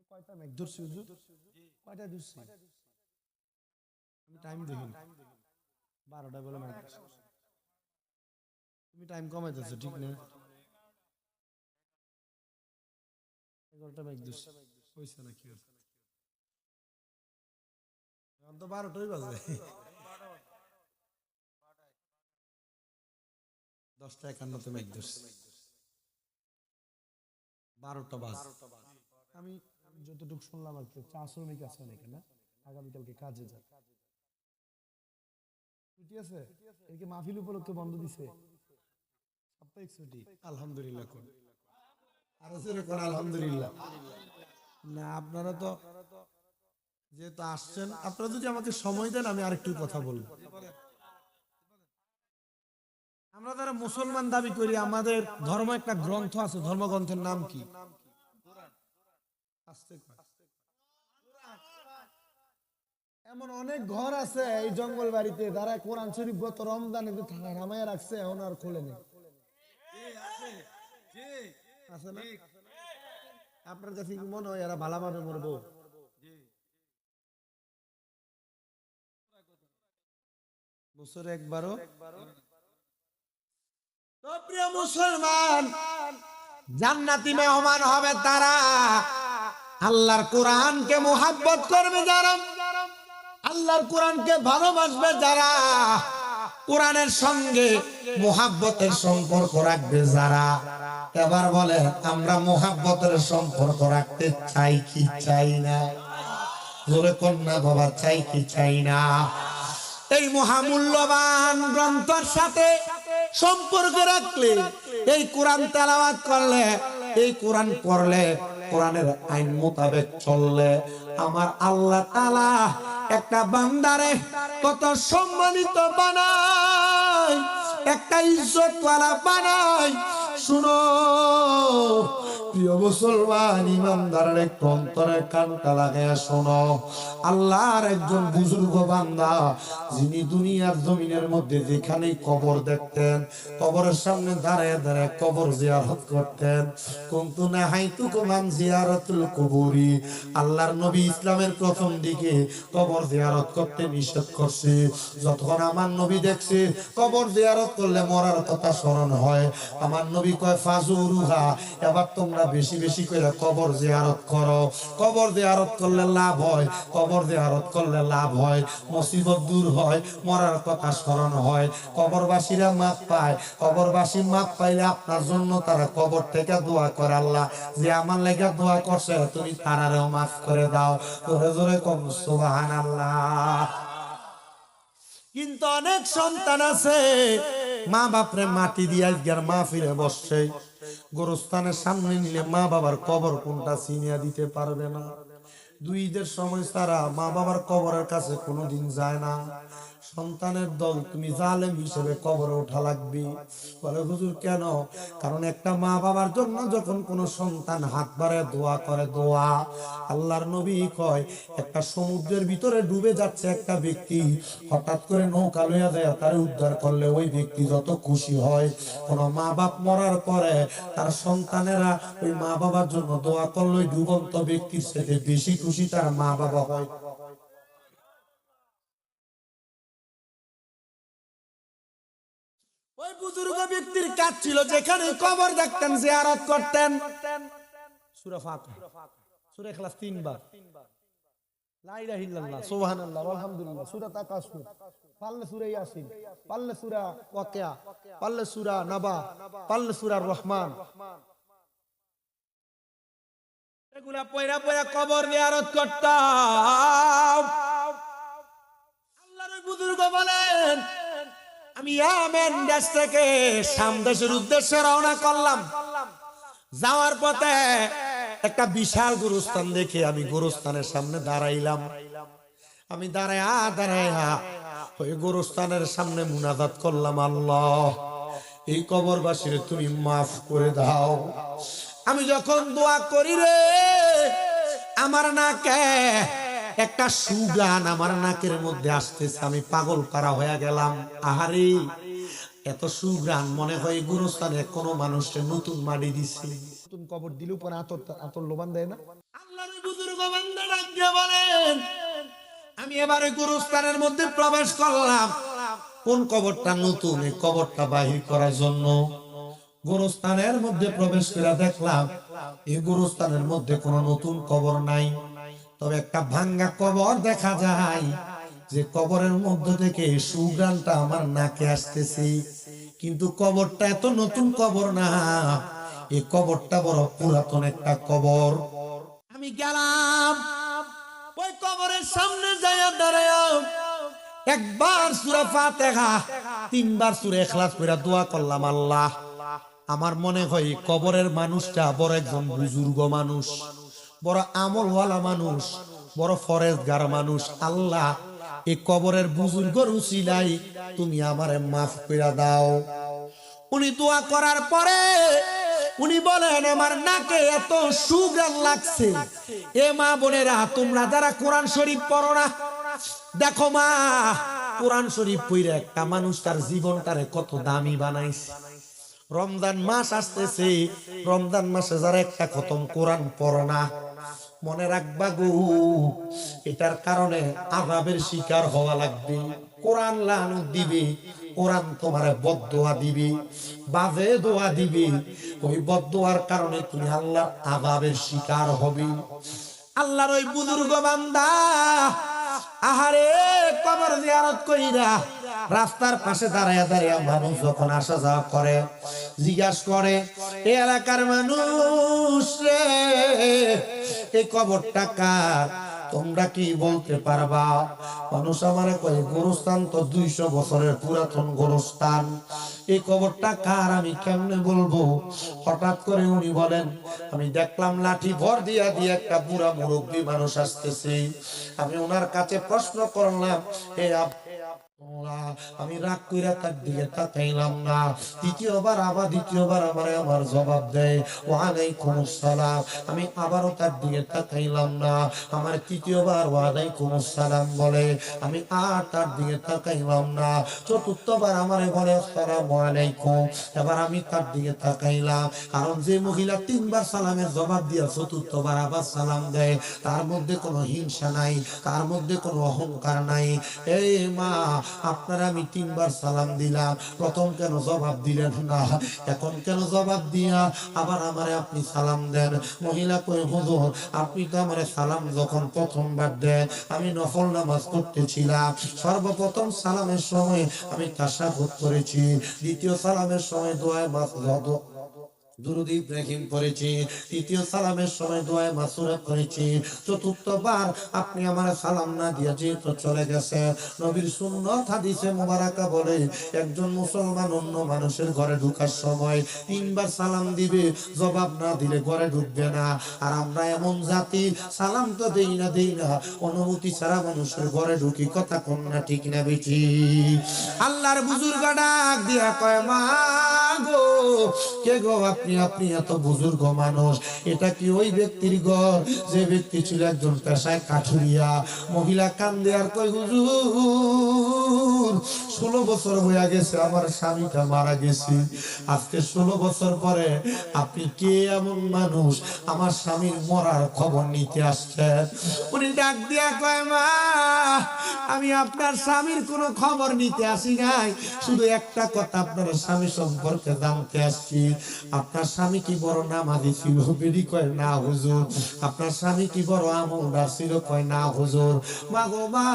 কয়টা মেঘ ধরছি হুজুর? কয়টা ধরছি? আমি টাইম দেখিনি, 12টা বলে মেঘ ধরছি। তুমি টাইম কমাইতেছো, ঠিক না? 11টা মেঘ ধরছি, হইছে না? কি হচ্ছে? এখন তো 12টাই বাজে। 10:51 মেঘ ধরছি, 12টা বাজে। আমি যতটুকু শুনলাম আর কি, চা শ্রমিক আছে অনেকে না, আগামীকালকে কাজে যায়, ছুটি আছে, এদিকে মাহফিল উপলক্ষে বন্ধ দিছে, সাপ্তাহিক ছুটি। আলহামদুলিল্লাহ কোন আর কোন আলহামদুলিল্লাহ না। আপনারা তো যেহেতু আসছেন, আপনারা যদি আমাকে সময় দেন আমি আরেকটু কথা বলবো। আমরা যারা মুসলমান দাবি করি, আমাদের ধর্ম একটা গ্রন্থ আছে, ধর্মগ্রন্থের নাম কি? এমন অনেক ঘর আছে এই জঙ্গল বাড়িতে যারা কোরআন শরীফ গত রমজানে নামায় রাখছে, এখন আর খোলে নেই। আছে না? আপনার কাছে কি মনে হয় এরা ভালোভাবে মরবো? বছরে একবারও? তো প্রিয় মুসলমান, জান্নাতি মেহমান হবে তারা, আল্লাহর কোরআনকে মুহাব্বত করবে যারা, আল্লাহর কোরআনকে ভালোবাসবে যারা, কোরআনের সঙ্গে মুহাব্বতের সম্পর্ক রাখবে যারা। এবার বলে আমরা মুহাব্বতের সম্পর্ক রাখতে চাই কি চাই না? জোরে কন্যা বাবা, চাই কি চাই না? এই মহামূল্যবান গ্রন্থের সাথে সম্পর্ক রাখলে, এই কোরআন তেলাওয়াত করলে, এই কোরআন পড়লে, কোরআনের আইন মোতাবেক চললে, আমার আল্লাহ তাআলা একটা বান্দারে কত সম্মানিত বানায়, একটা ইজ্জতওয়ালা বানায়। শুনো প্রিয় মুসলমান ইমানদারের একটু অন্তরের কানটা লাগায়া শোনো। আল্লাহর একজন বুজুর্গ বান্দা, যিনি দুনিয়ার জমিনের মধ্যে যেখানেই কবর দেখতেন, কবরের সামনে দাঁড়ায় দাঁড়ায় কবর জিয়ারত করতেন। কুনতু নাহাইতুকুম আন জিয়ারাতুল কুবুরি, আল্লাহর নবী ইসলামের প্রথম দিকে কবর জিয়ারত করতে নিষেধ করছে। যতক্ষণ আমার নবী দেখছে কবর জিয়ারত করলে মরার কথা স্মরণ হয়, আমার নবী কয় ফাজুরুহা, এবার তোমরা বেশি বেশি করে কবর জিয়ারত করো। কবর জিয়ারত করলে লাভ হয়, কবর জিয়ারত করলে লাভ হয়, মুসিবত দূর হয়, মরার কথা স্মরণ হয়, কবরবাসীরা মাফ পায়। কবরবাসী মাফ পাইলে আপনার জন্য তারা কবর থেকে দোয়া করে, আল্লাহ যে আমার লেগে দোয়া করছে তুমি তারারেও মাফ করে দাও। জোরে জোরে কম সুবহানাল্লাহ। কিন্তু অনেক সন্তান আছে মা বাপরে মাটি দিয়ে আজকের মাহফিলে বসছে, গোরস্থানের সামনে নিলে মা বাবার কবর কোনটা চিনিয়া দিতে পারবে না। দুই ঈদের সময় তারা মা বাবার কবরের কাছে কোনোদিন যায় না। সন্তানের দল তুমি জালেম হিসেবে কবরে ওঠা লাগবে। বলে হুজুর কেন? কারণ একটা মা বাবার জন্য যখন কোনো সন্তান হাত বাড়ায় দোয়া করে, দোয়া আল্লাহর নবী কয় একটা সমুদ্রের ভিতরে ডুবে যাচ্ছে একটা ব্যক্তি, হঠাৎ করে নৌকা লইয়া যায় তারে উদ্ধার করলে ওই ব্যক্তি যত খুশি হয়, কোন মা বাপ মরার পরে তার সন্তানেরা ওই মা বাবার জন্য দোয়া করলে ওই ডুবন্ত ব্যক্তির সাথে বেশি খুশি তার মা বাবা হয়। ওই বুজুর্গ ব্যক্তির কাজ ছিল যেখানে কবর দেখতেন জিয়ারত করতেন। সূরা ফাতিহা, সূরা ইখলাস 3 বার, লা ইলাহা ইল্লাল্লাহ, সুবহানাল্লাহ, আলহামদুলিল্লাহ, সূরা তাকাসুর, পারলে সূরা ইয়াসিন, পারলে সূরা ওয়াকিয়া, পারলে সূরা নাবা, পারলে সূরা রহমান, এগুলা পয়রা পয়রা কবর জিয়ারত করতাম। আল্লাহর বুজুর্গ বলেন আমি ইয়ামেন দেশ থেকে শাম দেশের উদ্দেশ্যে রওনা করলাম। যাওয়ার পথে একটা বিশাল গোরস্থান দেখে আমি গোরস্থানের সামনে দাঁড়াইলাম। আমি দাঁড়ায়া ওই গোরস্থানের সামনে মুনাজাত করলাম, আল্লাহ এই কবরবাসীর তুমি মাফ করে দাও। আমি যখন দোয়া করি রে, আমার নাকে একটা সুগান আমার নাকের মধ্যে আসতেছে, আমি পাগল পারা হয়ে গেলাম। আহারে এত সুগ্রান, মনে হয় গুরুস্থানে কোনো মানুষের নতুন মাটি দিচ্ছে। নতুন কবর দিলে পরে আতর লোবান দেয় না। আল্লাহর বুজুর্গ বান্দা ডাক দিয়ে বলেন আমি এবারে গুরুস্থানের মধ্যে প্রবেশ করলাম। কোন কবরটা নতুন, এই কবরটা বাহির করার জন্য গুরুস্থানের মধ্যে প্রবেশ করে দেখলাম এই গুরুস্থানের মধ্যে কোনো নতুন কবর নাই, তবে একটা ভাঙ্গা কবর দেখা যায়, যে কবরের মধ্য থেকে সুগ্রানটা আমার নাকে আসতেছে। কিন্তু কবরটা এত নতুন কবর না, এই কবরটা বড় পুরাতন একটা কবর। আমি গেলাম ওই কবরের সামনে যাইয়া দাঁড়ায়া একবার সূরা ফাতিহা, 3 বার সূরা ইখলাস পড়া দোয়া করলাম, আল্লাহ আমার মনে হয় কবরের মানুষটা বড় একজন বুজুর্গ মানুষ, বড় আমলওয়ালা মানুষ, বড় ফরেজগার মানুষ। আল্লাহ এই কবরের বুজুর্গর উসিলাই তুমি আমারে মাফ করে দাও। উনি দোয়া করার পরে উনি বলেন আমার নাকে এত সুগ্রাণ লাগছে। এ মা বোনেরা, তোমরা যারা কোরআন শরীফ পড়ো না, দেখো মা কোরআন শরীফ পড়ে একটা মানুষ তার জীবনটারে কত দামি বানাইছে। রমজান মাস আসতেছে, রমজান মাসে যারা একটা খতম কোরআন পড়ো না, মনে রাখবা গো এটার কারণে আযাবের শিকার হওয়া লাগবে। কোরআন লানত দিবে, কোরআন তোমারে বদদোয়া দিবে, বাজে দোয়া দিবে। ওই বদদোয়ার কারণে তুমি আল্লাহর আযাবের শিকার হবে। আল্লাহর ওই বুজুর্গ বান্দা আহারে কবর জিয়ারত কইরা রাস্তার পাশে দাঁড়ায়া দাঁড়ায়া মানুষ যখন আসা যাওয়া করে জিজ্ঞাসা করে এই এলাকার মানুষ রে এই কবরটা কার, তোমরা কি বলতে পারবা? মানুষ আমারে কয় গোরস্থান তো 200 বছরের পুরাতন গোরস্থান, এই কবরটা কার আমি কেমনে বলবো? হঠাৎ করে উনি বলেন, আমি দেখলাম লাঠি ভর দিয়া দিয়ে একটা বুড়া মুরব্বী মানুষ আসতেছে। আমি ওনার কাছে প্রশ্ন করলাম, আমি রাগ কইরা তার দিকে তাকাইলাম না। দ্বিতীয়বার আমার জবাব দেয়, ওয়ালাইকুম আসসালাম। আমি আবারও তার দিকে তাকাইলাম না। আমার তৃতীয়বার ওয়ালাইকুম আসসালাম বলে। আমি আর তার দিকে তাকাইলাম না। চতুর্থবার আমারে বলে আসসালামু আলাইকুম। এবার আমি তার দিকে তাকাইলাম, কারণ যে মহিলা তিনবার সালামের জবাব দিয়া চতুর্থবার আবার সালাম দেয়, তার মধ্যে কোনো হিংসা নাই, তার মধ্যে কোনো অহংকার নাই। এই মা, আপনারা আমি তিনবার সালাম দিলাম, প্রথম কেন জবাব দিলেন না? এখন কেন জবাব দিয়া আবার আমারে আপনি সালাম দেন? মহিলা কই, হুজুর আপনি তো আমারে সালাম যখন প্রথমবার দেন, আমি নফল নামাজ করতেছিলাম, সর্বপ্রথম সালামের সময় আমি তাশাহুদ করেছি, দ্বিতীয় সালামের সময় দোয়ায়ে মাসুদ দুরূদ ইব্রাহিম পড়েছি, তৃতীয় সালামের সময় দোয়ায়ে মাসুরা করেছি, চতুর্থবার আপনি আমার সালাম না দিয়া যেহেতু চলে গেছে। নবীর সুন্নাত হাদিসে মুবারাকা বলে, একজন মুসলমান অন্য মানুষের ঘরে ঢোকার সময় তিনবার সালাম দিবে, জবাব না দিলে ঘরে ঢুকবে না। আর আমরা এমন জাতি, সালাম তো দেই না, অনুমতি ছাড়া মানুষের ঘরে ঢুকি। কথা কোন না ঠিক না বেশি? আল্লাহর বুজুর্গ ডাক দিয়া কয়, মা গো, কে গো আপনি এত বুজুর্গ মানুষ, এটা কি ওই ব্যক্তির ঘর যে ব্যক্তি ছিল একজন পেশায় কাঠুরিয়া? মহিলা কান্দে আর কয়, হুজুর 16 বছর হয়ে গেছে আমার স্বামীটা মারা গেছে, আজকে 16 বছর পরে আপনি কে এমন মানুষ আমার স্বামীর মরার খবর নিতে আসছেন? উনি ডাক দিয়া কয়, মা আমি আপনার স্বামীর কোনো খবর নিতে আসি নাই, শুধু একটা কথা আপনার স্বামী সম্পর্কে জানতে আসছি। আপনার স্বামী কি বড় নামাজি ছিল? বেরি কয়, না হুজুর। আপনার স্বামী কি বড় আমলদার ছিল? কয়, না হুজুর। মা গো মা,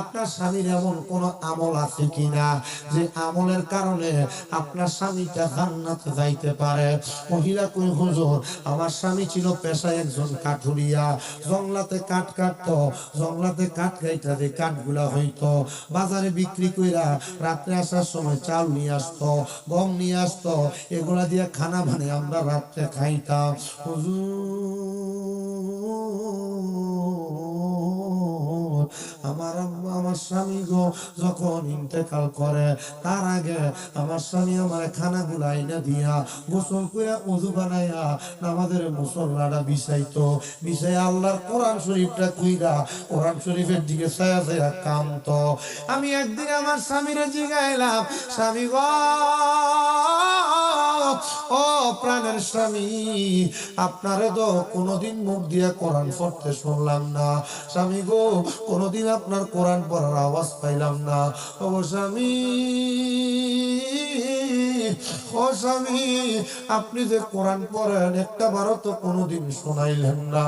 আপনার স্বামীর এমন কোন আমল আছে কিনা যে আমলের কারণে আপনার স্বামীটা জান্নাতে যাইতে পারে? মহিলা কই, হুজুর আমার স্বামী ছিল পেশায় একজন কাঠুরিয়া, জংলাতে কাঠ কাটতো, জংলাতে কাঠ কাইটা যে কাঠগুলা হইতো বাজারে বিক্রি কইরা রাত্রে আসার সময় চাল নিয়ে আসতো, গম নিয়ে আসতো, এগুলা দিয়ে খানা বানিয়ে আমরা রাত্রে খাইতাম। আমার স্বামী গো যখন ইন্তেকাল করে, তার আগে আমার স্বামী আমার খানাগুলা আইনা দিয়া গোসল কইরা ওযু বানাইয়া আমাদের মুসল্লাটা বিছাইতো, বিছাইয়া আল্লাহর কোরআন শরীফটা কইরা কোরআন শরীফের দিকে ছায়া ছায়া কামতো। আমি একদিন আমার স্বামীরে জিগাইলাম, স্বামী গো, ও প্রাণের স্বামী, আপনারে তো কোনোদিন মুখ দিয়ে কোরআন পড়তে শুনলাম না। স্বামী গো, কোনোদিন আপনার কোরআন পড়ার আওয়াজ পাইলাম না। ও স্বামী, ও স্বামী, আপনি যে কোরআন পড়েন একটা বারও তো কোনোদিন শোনাইলেন না।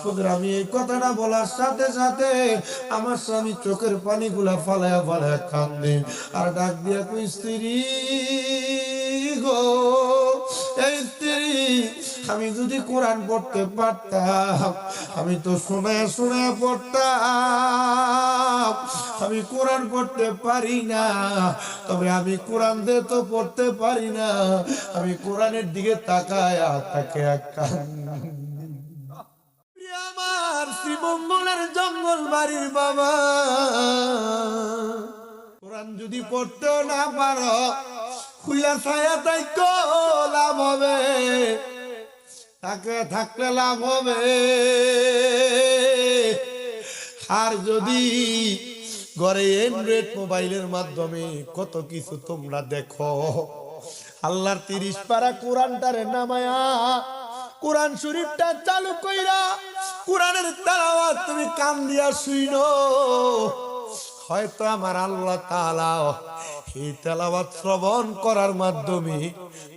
ওদের আমি এই কথাটা বলার সাথে সাথে আমার স্বামী চোখের পানিগুলা ফালায়া ফালায়া কান্দে আর ডাক দিয়া কই, স্ত্রী গো, এই স্ত্রী, আমি যদি কোরআন পড়তে পারতাম, আমি তো শোনায় শোনায় পড়তাম। আমি কোরআন পড়তে পারি না, তবে আমি কোরআন দিয়ে তো পড়তে পারি না, আমি কোরআনের দিকে তাকায়া তাকে একটা আমার শ্রীমঙ্গলের জঙ্গল বাড়ির বাবা, কোরআন যদি পড়তেও না পারো, খুইলা ছায়া থাকতো লাভ হবে, তাকে থাকলে লাভ হবে। আর যদি ঘরে অ্যান্ড্রয়েড মোবাইলের মাধ্যমে কত কিছু তোমরা দেখো, আল্লাহর 30 পারা কোরআনটারে নামায়া কোরআন শরীফটা চালু কইরা কোরআনের তেলাওয়াত তুমি কান দিয়া শুইনো, হয়তো আমার আল্লাহ তাআলা এই তেলাওয়াত শ্রবণ করার মাধ্যমে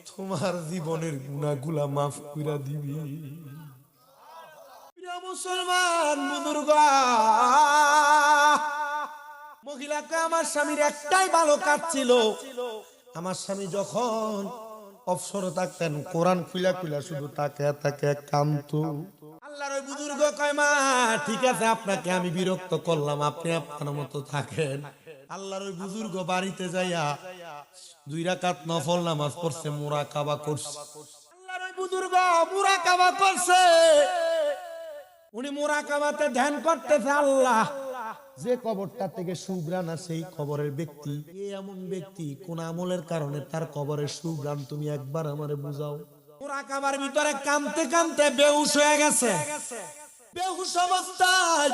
তোমার জীবনের গুনাহগুলা মাফ কইরা দিবি। প্রিয় মুসলমান বুজুর্গ, মহিলাকে আমার স্বামীর একটাই ভালো কাজ ছিল, আমার স্বামী যখন অবসরে থাকতেন কোরআন খুলা খুলা শুধু তাকে তাকে কাঁদতো। আল্লাহর ওই বুজুর্গ কয়, মা ঠিক আছে, আপনাকে আমি বিরক্ত করলাম, আপনি আপনার মতো থাকেন। আল্লাহর ওই বুজুর্গ বাড়িতে যাইয়া 2 রাকাত নফল নামাজ পড়ছে, মুরাকাবা করছে। আল্লাহর ওই বুজুর্গ মুরাকাবা করছে। উনি মুরাকাবাতে ধ্যান করতেছে, আল্লাহ যে কবরটা থেকে সুঘ্রাণ আসে এই কবরের ব্যক্তি এমন ব্যক্তি কোন আমলের কারণে তার কবরের সুঘ্রাণ তুমি একবার আমারে বুঝাও। মুরাকাবার ভিতরে কাঁদতে কাঁদতে বেহুশ হয়ে গেছে। বেহুশ অবস্থায়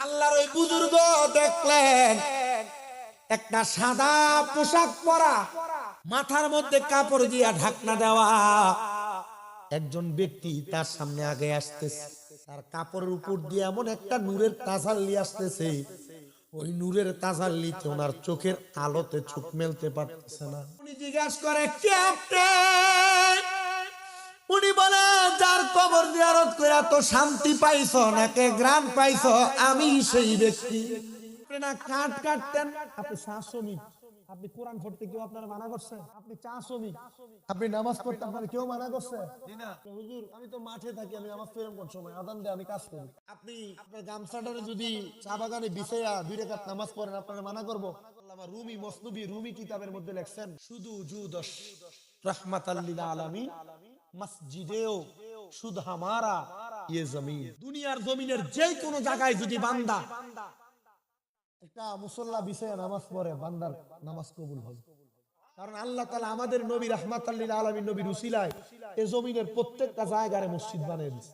আল্লাহর ওই বুজুর্গ দেখলেন একটা সাদা পোশাক পরা, মাথার মধ্যে কাপড় দিয়া ঢাকনা দেওয়া একজন ব্যক্তি তার সামনে আগে আসতেছে। তার কাপড়ের উপর দিয়ে এমন একটা নূরের তাজাল্লি আসতেছে, ওই নূরের তাজাল্লিতে ওনার চোখের আলোতে চোখ মেলতে পারতেছে না। উনি জিজ্ঞাসা করে, কে আপনি? উনি বলে, যার কবর জিয়ারত করে তো শান্তি পাইছো নাকি গ্রাম পাইছো, আমি সেই ব্যক্তি। আপনি না কাট কাটতেন, আপনি শ্রমিক, আপনি কোরআন পড়তে কেউ আপনারা মানা করছে? আপনি চা শ্রমিক, আপনি নামাজ পড়তে আপনারা কেউ মানা করছে? হুজুর আমি তো মাঠে থাকি, আমি নামাজ পড়ার কোন সময় আযান দেয় আমি কাজ করি। আপনি আপনার গামছাটারে যদি চা বাগানে বিছাইয়া 2 রাকাত নামাজ পড়েন আপনারা মানা করব? আল্লামা রুমি মসনবী রুমি কিতাবের মধ্যে লেখছেন, শুধু জুদশ রাহমাতাল লিল আলামিন মসজিদেও শুধু হামারা ইয়ে জমিন। দুনিয়ার জমিনের যে কোনো জায়গায় যদি বান্দা একটা মুসল্লা বিছাইয়া নামাজ পড়ে, বান্দার নামাজ কবুল হবে। কারণ আল্লাহ তাআলা আমাদের নবী রাহমাতাল লিল আলামিন নবীর উসিলায় এই জমিনের প্রত্যেকটা জায়গায় মসজিদ বানিয়ে দিয়েছে।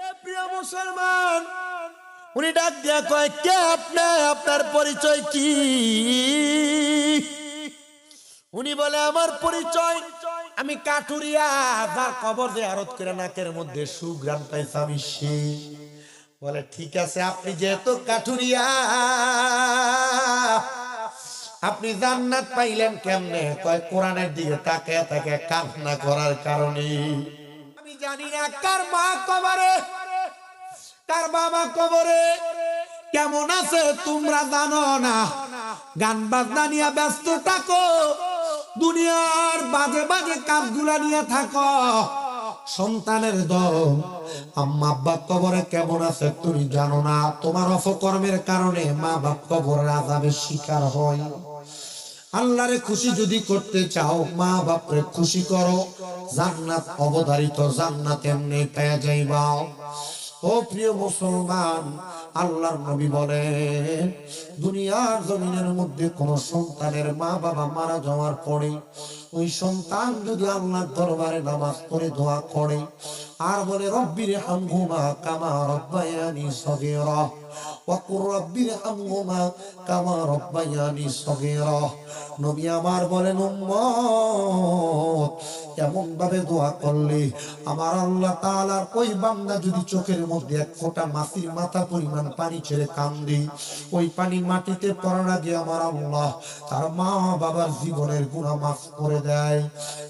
এ প্রিয় মুসলমান, উনি ডাক দিয়া কয়, কে আপনি? আপনার পরিচয় কি? উনি বলে, আমার পরিচয় আমি কাঠুরিয়া, যার কবর জিয়ারত করে নাকের মধ্যে সুঘ্রাণ পাইছে আমি সেই। বলে, ঠিক আছে, আপনি যেহেতু কাঠুরিয়া আপনি জান্নাত পাইলেন কেমনে? কয়, কোরআনের দিকে তাকিয়ে তাকিয়ে কান্না করার কারণে। আমি জানি না কার মা কবরে, কার বাবা কবরে কেমন আছে তোমরা জানো না। গান বাজনা নিয়ে ব্যস্ত থাকো, দুনিয়ার বাজে বাজে কাজগুলা নিয়ে থাকো। সন্তানের দম আম্মা আব্বা কবরে কেমন আছে তুমি জানো না। তোমার অপকর্মের কারণে মা বাপ কবরের আযাবের শিকার হয়। আল্লাহরে খুশি যদি করতে চাও, মা বাপরে খুশি করো, জান্নাত অবধারিত জান্নাত এমনি পেয়ে যাইবা। ও প্রিয় মুসলমান, আল্লাহর নবী বলেন, দুনিয়ার জমিনের মধ্যে কোন সন্তানের মা বাবা মারা যাওয়ার পরে ওই সন্তান যদি আল্লাহর দরবারে নামাজ পড়ে দোয়া করে আর বলে, রব্বির হামহুমা কামা রব্বায়ানি সগীরা ওয়া কুর রব্বির হামহুমা কামা রব্বায়ানি সগীরা। নবী আমার বলেন, উম্মত এমন ভাবে দোয়া করলে আমার আল্লাহ তাআলার ওই বান্দা যদি চোখের মধ্যে এক ফোঁটা মাছির মাথা পরিমাণ পানি ছেড়ে কান্দে, ওই পানি মাটিতে পড়ার আগে আমার আল্লাহ তার মা বাবার জীবনের গুনাহ মাফ করে দেয়।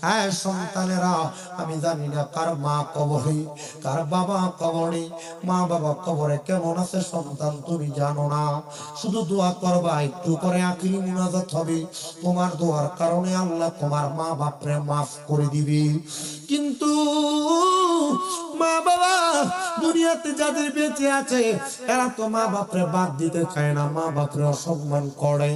হ্যাঁ সন্তানেরা, আমি জানি না কার মা কবরে, কার বাবা কবরে, মা বাবা কবরে কেমন আছে সন্তান তুমি জানো না। শুধু দোয়া করবা, একটু পরে আখিরি মুনাজাত হবে, তোমার দোয়ার কারণে আল্লাহ তোমার মা বাপরে মাফ করে দিবে। কিন্তু মা বাবা দুনিয়াতে যাদের বেঁচে আছে এরা তো মা বাপরে বাদ দিতে চায় না, মা বাপরে অসম্মান করে,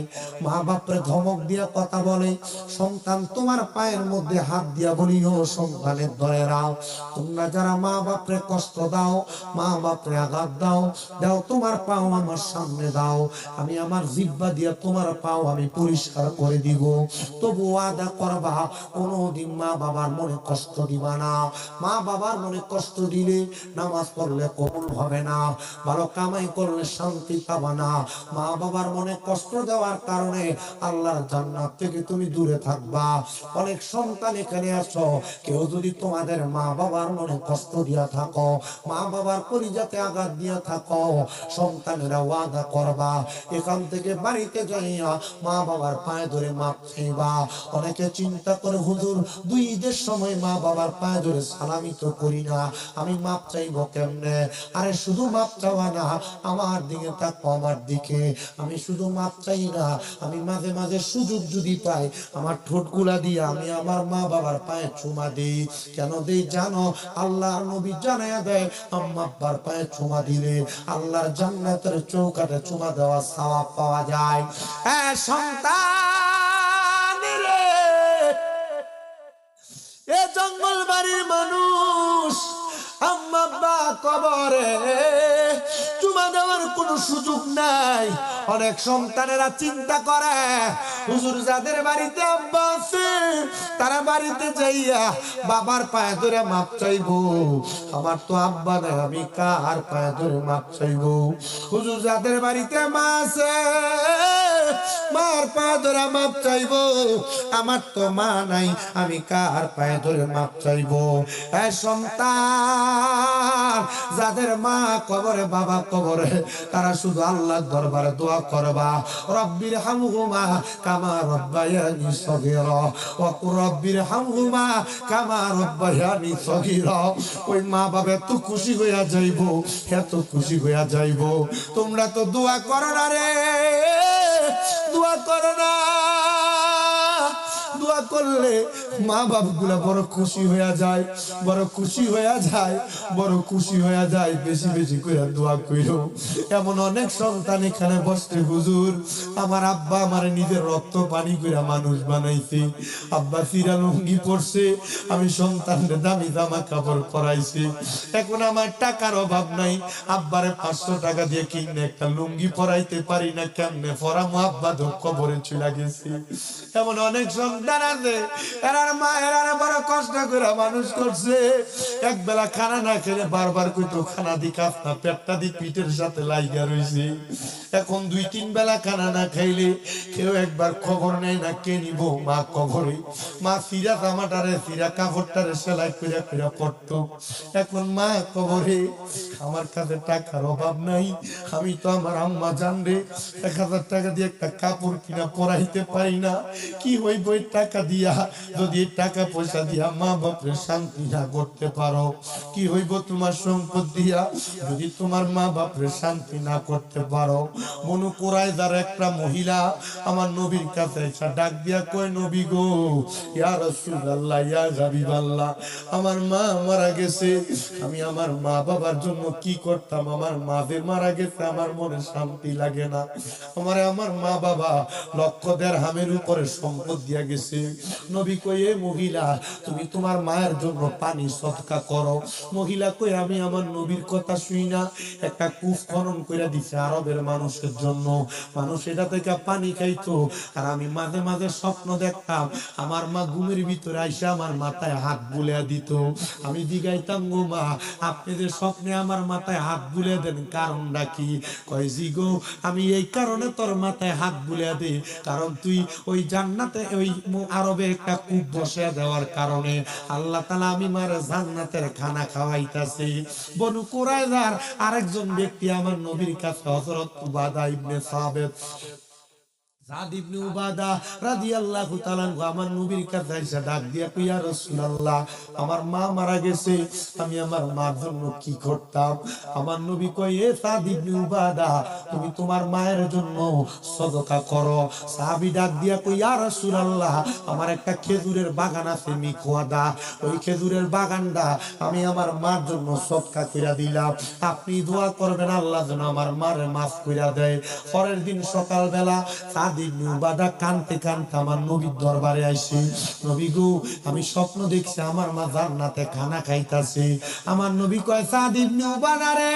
মা বাপরে ধমক দিয়া কথা বলে। সন্তান তোমার পায়ের মধ্যে হাত দিয়া বলি, ও সন্তানের দয়েরাও, তোমরা যারা মা বাপরে কষ্ট দাও, মা বাপরে আঘাত দাও, দাও তোমার পাও আমার সামনে দাও, আমি আমার জিহ্বা দিয়া তোমার পাও আমি পরিষ্কার করে দিব। তবু ওয়াদা করবা কোনদিন মা বাবার মনে কষ্ট দিবা না। মা বাবার মনে কষ্ট দিলে নামাজ পড়লে কবুল হবে না, ভালো কামাই করলে শান্তি পাবা না। মা বাবার মনে কষ্ট দেওয়ার কারণে আল্লাহর জান্নাত থেকে তুমি দূরে থাকবা। অনেক সন্তান এখানে আসো, কেউ যদি তোমাদের মা বাবার মনে কষ্ট দিয়া থাকো, মা বাবার কলিজাতে আঘাত দিয়া থাকো, সন্তানেরা ওয়াদা করবা এখান থেকে বাড়িতে যাইয়া মা বাবার পায়ে ধরে মাপ চাইবা। অনেকে চিন্তা করে, হুজুর 2 ঈদের সময় মা বাবার পায়ে ধরে সালামি তো করি না, আমি মাপ চাইবো কেমনে? আরে শুধু মাপ চাওয়া না, আমার দিকে তাকো, আমার দিকে। আমি শুধু মাপ চাই না, আমি মাঝে মাঝে সুযোগ যদি পাই আমার ঠোঁটগুলা দিয়ে আমি আমার মা বাবার পায়ে চুমা দিই। কেন দেই জানো? আল্লাহর নবী জানায়া দেয়, আম্মা আব্বার পায়ে চুমা দিলে আল্লাহর জান্নাতের চৌকাঠে চুমা দেওয়া সওয়াব পাওয়া যায়। সন্তান বাড়ির মানুষ আম্মা আব্বা কবরে, চুমা দেওয়ার কোনো সুযোগ নাই। অনেক সন্তানেরা চিন্তা করে হুজুর যাদের বাড়িতে আব্বা আছে তারা বাড়িতে যাইয়া বাবার পায়ে ধরে মাপ চাইবো, আমার তো আব্বা নাই, আমি কার পায়ে ধরে মাপ চাইবো? হুজুর যাদের বাড়িতে মা আছে মার পায়ে ধরে মাপ চাইবো, আমার তো মা নাই, আমি কার পায়ে ধরে মাপ চাইবো? এ সন্তান, যাদের মা কবরে বাবা কবরে, তারা শুধু আল্লাহর দরবারে দোয়া করবা, রব্বির হামহুমা কামা রব্বায়ানি সগীরা ওয়া কুর রব্বির হামহুমা কামা রব্বায়ানি সগীরা। ওই মা বাবা এত খুশি হইয়া যাইবো, এত খুশি হইয়া যাইবো। তোমরা তো দোয়া করো না রে, দোয়া করো না। দোয়া করলে মা বাপ গুলা বড় খুশি হইয়া যায়, বড় খুশি হইয়া যায়, বড় খুশি হইয়া যায়। বেশি বেশি করে দোয়া কইরো। এমন অনেক সন্তান এখানে বসতে, হুজুর আমার আব্বা আমার নিজের রক্ত পানি করে মানুষ বানাইছে, আব্বা চিরা লুঙ্গি পরছে, আমি সন্তানদের দামি জামা কাপড় পরাইছি, এখন আমার টাকার অভাব নাই, আব্বারে 500 টাকা দিয়ে কিনে একটা লুঙ্গি পরাইতে পারি না, কেমনে পরামো? আব্বা তো কবরে চলে গেছে। এমন অনেক সন্তান আছে, এরার মা এরার বড় কষ্ট করে মানুষ করছে, এক বেলা খানা না খেলে বারবার কইতো খানা দি খাস না, পেটটা দি পিঠের সাথে লাইগা রইছে। এখন 2-3 বেলা খানা না খাইলে কেউ একবার খবর নেয় না, কে নিব? মা কবরে। মা সিরা জামাটারে সিরা কাপড়টারে সেলাই করে করে পড়তো, এখন মা কবরে। আমার কাছে টাকার অভাব নাই, আমি তো আমার আম্মা জানবে 1000 টাকা দিয়ে একটা কাপড় কিনা পরাইতে পারি না, কি হইব এই টাকা দিয়া? যদি টাকা পয়সা দিয়া মা বাপরে শান্তি না করতে পারো, কি হইব তোমার সম্পদ দিয়া যদি তোমার মা বাপরে শান্তি না করতে পারো? মনু কুরাইজার একটা মহিলা আমার নবীর কাছে এসে ডাক দিয়া কয়, নবী গো, ইয়া রাসূলুল্লাহ, ইয়া হাবিবাল্লাহ, আমার মা মারা গেছে, আমি আমার মা বাবার জন্য কি করতাম? আমার মা যে মারা গেছে, আমার মনে শান্তি লাগে না। আমার মা বাবা 1,00,000 দিরহামের উপরে সম্পদ দিয়া গেছে। নবী কই, এ মহিলা, তুমি তোমার মায়ের জন্য পানি সদকা করো। মহিলা কই, আমি আমার নবীর কথা শুই না, একটা কূপ খনন করে দিছে আরবের মানুষের জন্য, মানুষ এটা থেকে পানি খাইতো, আর আমি মাঝে মাঝে স্বপ্ন দেখতাম আমার মা ঘুমের ভিতরে আইসা আমার মাথায় হাত বুলিয়া দিত। আমি জিগাইতাম, গো মা, আপনি যে স্বপ্নে আমার মাথায় হাত বুলিয়ে দেন, কারণটা কি? কয়, জি গো, আমি এই কারণে তোর মাথায় হাত বুলিয়া দিই, কারণ তুই ওই জান্নাতে ওই আরবে একটা কূপ বসিয়ে দেওয়ার কারণে আল্লাহ তাআলা আমি মারে জান্নাতের খানা খাওয়াইতাছি। বনু কুরাইজার আরেকজন ব্যক্তি আমার নবীর কাছে, হযরত উবাদা ইবনে সাবিত, সাদ ইবনে উবাদা রাদিয়াল্লাহু তাআলা আমার নবীর কাছে এসে ডাক দিয়া কই, ইয়া রাসূলুল্লাহ, আমার মা মারা গেছে, আমি আমার মার জন্য কি করতাম? আমার নবী কই, এ সাদ ইবনে উবাদা, তুমি তোমার মায়ের জন্য সদকা করো। সাহাবী ডাক দিয়া কই, ইয়া রাসূলুল্লাহ, আমার একটা খেজুরের বাগান আছে মিকওয়াদা, ওই খেজুরের বাগানটা আমি আমার মার জন্য সদকা কইরা দিলাম, আপনি দোয়া করবেন আল্লাহ যেন আমার মারে মাফ কইরা দেয়। পরের দিন সকালবেলা সাদ ইবনে উবাদা কানতে কানতে আমার নবীর দরবারে আইছে, নবী গো, আমি স্বপ্ন দেখছি আমার মা জান্নাতে খানা খাইতাছে। আমার নবী কয়, সাদ ইবনে উবাদা রে,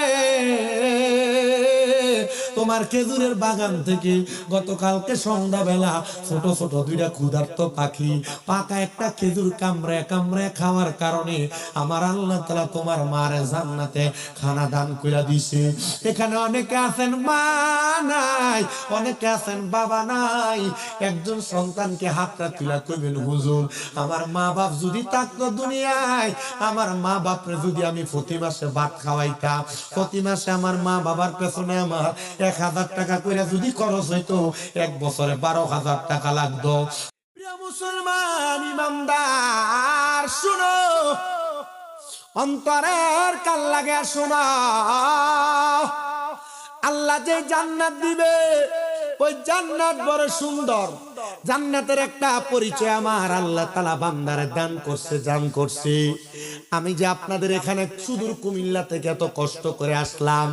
তোমার খেজুরের বাগান থেকে গতকালকে সন্ধ্যাবেলা ছোট ছোট 2টা ক্ষুধার্ত পাখি পাকা একটা খেজুর কামড়ে কামড়ে খাওয়ার কারণে আমার আল্লাহ তাআলা তোমার মারে জান্নাতে খানা দান কইরা দিছে। এখানে অনেকে আছেন মা নাই, অনেকে আছেন বাবা নাই, একজন সন্তানকে হাতটা তুলা কইবেন, হুজুর আমার মা বাপ যদি থাকতো দুনিয়ায়, আমার মা বাপরে যদি আমি প্রতি মাসে ভাত খাওয়াইতাম, প্রতি মাসে আমার মা বাবার পেছনে আমার 1000 টাকা করে যদি খরচ হইতো, 1 বছরে 12,000 টাকা লাগতো। প্রিয় মুসলমান ইমানদার, শুনো, অন্তরের কান লাগে শোনা, আল্লাহ যে জান্নাত দিবে ওই জান্নাত বড় সুন্দর, জান্নাতের একটা পরিচয় আমার আল্লাহ তাআলা বান্দারে দান করছে, দান করছে। আমি যে আপনাদের এখানে সুদূর কুমিল্লা থেকে এত কষ্ট করে আসলাম,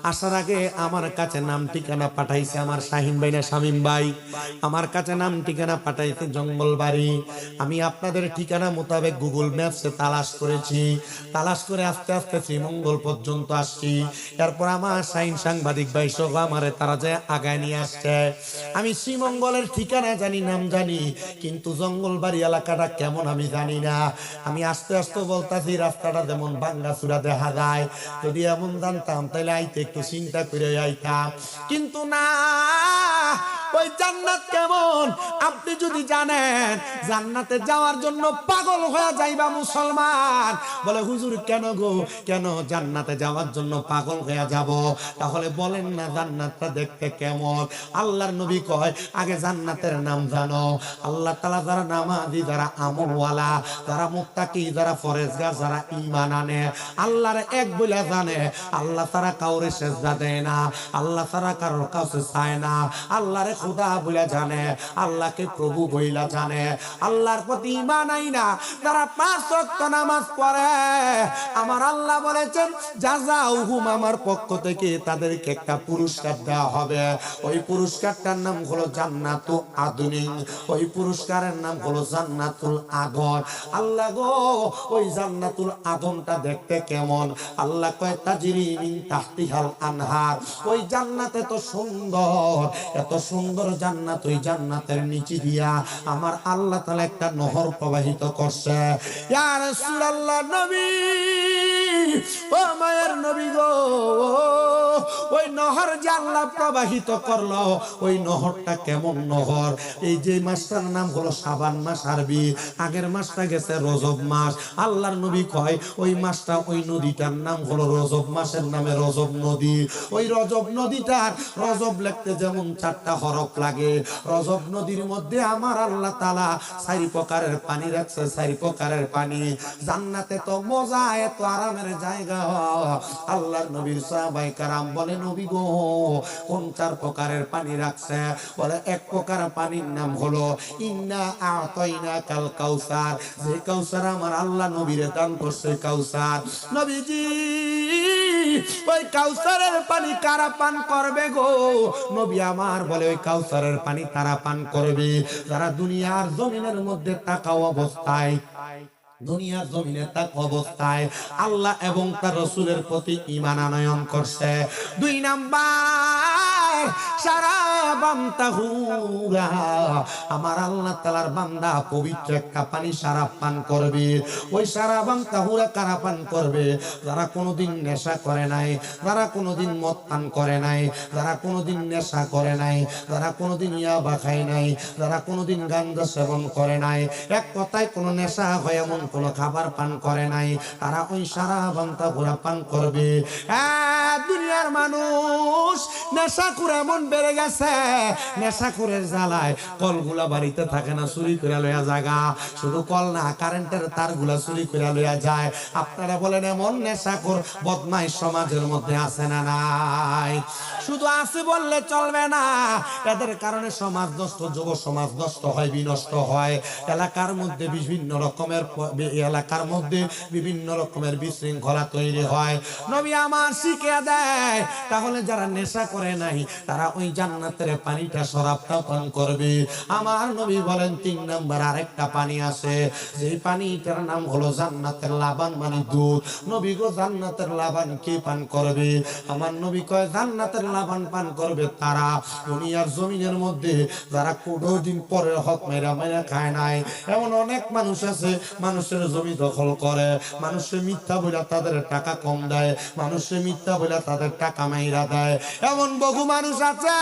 আসার আগে আমার কাছে নাম ঠিকানা পাঠাইছে আমার শাহিন ভাই না শামীম ভাই, আমার কাছে নাম ঠিকানা পাঠাইছে জঙ্গলবাড়ি। আমি আপনাদের ঠিকানা মোতাবেক গুগল ম্যাপসে তালাশ করেছি, তালাশ করে আস্তে আস্তে শ্রীমঙ্গল পর্যন্ত আসছি। এরপর আমার শাহিন সাংবাদিক ভাই সহ আমারে তারা যে আগায় নিয়ে আসছে। আমি শ্রীমঙ্গলের ঠিকানা জানি, নাম জানি, কিন্তু জঙ্গলবাড়ি এলাকাটা কেমন আমি জানি না। আমি আস্তে আস্তে বলতাছি রাস্তাটা যেমন ভাঙ্গাচুরা দেখা যায়, যদি এমন জানতাম তাহলে আইতে একটু চিন্তা করে আইতাম, কিন্তু না। ওই জান্নাত কেমন আপনি যদি জানেন, জান্নাতে যাওয়ার জন্য পাগল হয়ে যাইবা মুসলমান। বলে হুজুর কেন গো, কেন জান্নাতে যাওয়ার জন্য পাগল হয়ে যাব? তাহলে বলেন না জান্নাতটা দেখতে কেমন? আল্লাহর নবী কয় আগে জান্নাতের নাম জানো। আল্লাহ তাআলা যারা নামাজি, যারা আমলওয়ালা, যারা মুত্তাকি, যারা ফরেজগার, যারা ঈমান আনে, আল্লাহর এক বলে জানে, আল্লাহ তারা কাউরে সেজদা দেয় না, আল্লাহ তারা কারোর কাছে চায় না, আল্লাহরে খোদা বলে জানে, আল্লাহকে প্রভু বইলা জানে, আল্লাহর প্রতি ঈমান আইনা যারা 5 ওয়াক্ত নামাজ পড়ে, আমার আল্লাহ বলেছেন জাযাউহুম, আমার পক্ষ থেকে তাদেরকে একটা পুরস্কার দেওয়া হবে। ওই পুরস্কারটার নাম হলো জান্নাতু আদনিন, ওই পুরস্কারের নাম হলো জান্নাতুল আদন। আল্লাহ গো, ওই জান্নাতুল আদনটা দেখতে কেমন? আল্লাহ কয় তাজরি মিন তাহতিহাল আনহার, ওই জান্নাত এত সুন্দর, এত সুন্দর জান্নাত, ওই জান্নাতের নিচে দিয়া আমার আল্লাহ তাআলা একটা নহর প্রবাহিত করছে। ইয়া রাসূলুল্লাহ, নবী, ও মায়ের নবী গো, ওই নহর যে আল্লাহ প্রবাহিত করলো, ওই নহরটা কেমন নহর? এই যে মাসটার নাম হলো শাবান মাস আরবি, আগের মাসটা গেছে রজব মাস। আল্লাহর নবী কয় ওই মাসটা, ওই নদীটার নাম হলো রজব মাসের নামে রজব নদী। ওই রজব নদীটার, রজব লিখতে যেমন 4টা হরফ লাগে, রজব নদীর মধ্যে আমার আল্লাহ তাআলা 4 প্রকারের পানি রাখছে, 4 প্রকারের পানি। জান্নাতে তো মজা, এত আরামের জায়গা। আল্লাহর নবীর সাহাবায়ে কেরাম বলে নবী গো, কোন 4 প্রকারের পানি রাখছে? বলে এক প্রকার পানির নাম হলো ইন্না আতাইনা কাল কাউসার, যে কাউসার আমার আল্লাহ নবীরে দান করছে কাউসার। নবীজি, ওই কাউসারের পানি কারা পান করবে গো? নবী আমার বলে ওই কাউসারের পানি তারা পান করবে যারা দুনিয়ার জমিনের মধ্যে তাকা অবস্থায়, দুনিয়ার জমিনে তাক অবস্থায় আল্লাহ এবং তার রাসূলের প্রতি ঈমান আনয়ন করছে। 2 নাম্বার, শারাবান তাহুরা, আমার আল্লাহ তাআলার বান্দা পবিত্র একটা পানি শারাব পান করবে। ওই শারাবান তাহুরা কারা পান করবে? যারা কোনোদিন নেশা করে নাই, যারা কোনোদিন মদ পান করে নাই, যারা কোনোদিন নেশা করে নাই, যারা কোনোদিন ইয়াবা খায় নাই, যারা কোনোদিন গাঁজা সেবন করে নাই, এক কথায় কোনো নেশা হয় এমন কোনো খাবার পান করে নাই, তারা ওই শারাবান তাহুরা পান করবে। দুনিয়ার মানুষ নেশাখোর এমন বেড়ে গেছে, নেশাখোরের জ্বালায় কলগুলা বাড়িতে থাকে না, চুরি করে লইয়া জায়গা। শুধু কল না, কারেন্টের তারগুলা চুরি করে লইয়া যায়। আপনারা বলেন এমন নেশাখোর বদমাইশ সমাজের মধ্যে আছে না নাই? শুধু আছে বললে চলবে না, এদের কারণে সমাজ নষ্ট, যুব সমাজ নষ্ট হয়, বিনষ্ট হয়। এলাকার মধ্যে বিভিন্ন রকমের, এলাকার মধ্যে বিভিন্ন রকমের বিশৃঙ্খলা তৈরি হয়। নবী আমার শিখিয়ে দেয়, তাহলে যারা নেশা করে নাই তারা ওই জান্নাতের পানিটা শরাবটা পান করবে। আমার নবী বলেন 3 নাম্বার আরেকটা পানি আছে, যে পানিটার নাম হলো জান্নাতের লাবান, মানে দুধ। নবী গো, জান্নাতের লাবান কে পান করবে? আমার নবী কয় জান্নাতের লাবান পান করবে তারা দুনিয়ার জমিনের মধ্যে যারা কোনোদিন পরের হক মেরা মেরা খায় নাই। এমন অনেক মানুষ আছে, মানুষের জমি দখল করে, মানুষের মিথ্যা বলে তাদের টাকা কম দেয়, মানুষের মিথ্যা বলে তাদের টাকা মাইরা দেয়। এমন বহু মানুষ আছে,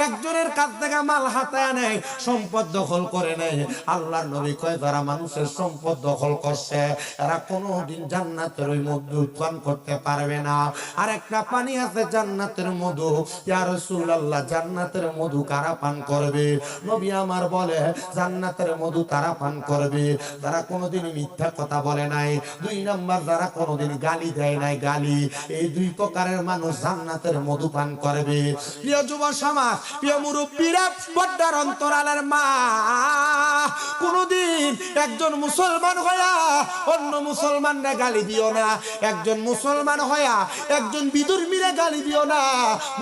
একজনের কাছ থেকে মাল হাতে নেয়, সম্পদ দখল করে নেয়। আল্লাহর নবী কয় যারা মানুষের সম্পদ দখল করছে এরা কোনোদিন জান্নাতের ওই মধু পান করতে পারবে না। আর একটা পানি আছে জান্নাতের মধু। ইয়া রাসূলুল্লাহ, জান্নাতের মধু কারা পান করবে? নবী আমার বলে জান্নাতের মধু তারা পান করবে যারা কোনোদিন মিথ্যা কথা বলে নাই। 2 নাম্বার, যারা কোনোদিন গালি দেয় নাই, গালি। এই 2 প্রকারের মানুষ জান্নাতের মধু পান করবে। প্রিয় যুব সমাজ, প্রিয় মুরব্বীরা, পর্দার অন্তরালের মা, কোনদিন একজন মুসলমান হইয়া অন্য মুসলমানরা গালি দিও না, একজন মুসলমান হইয়া একজন বিধর্মীরা গালি দিও না,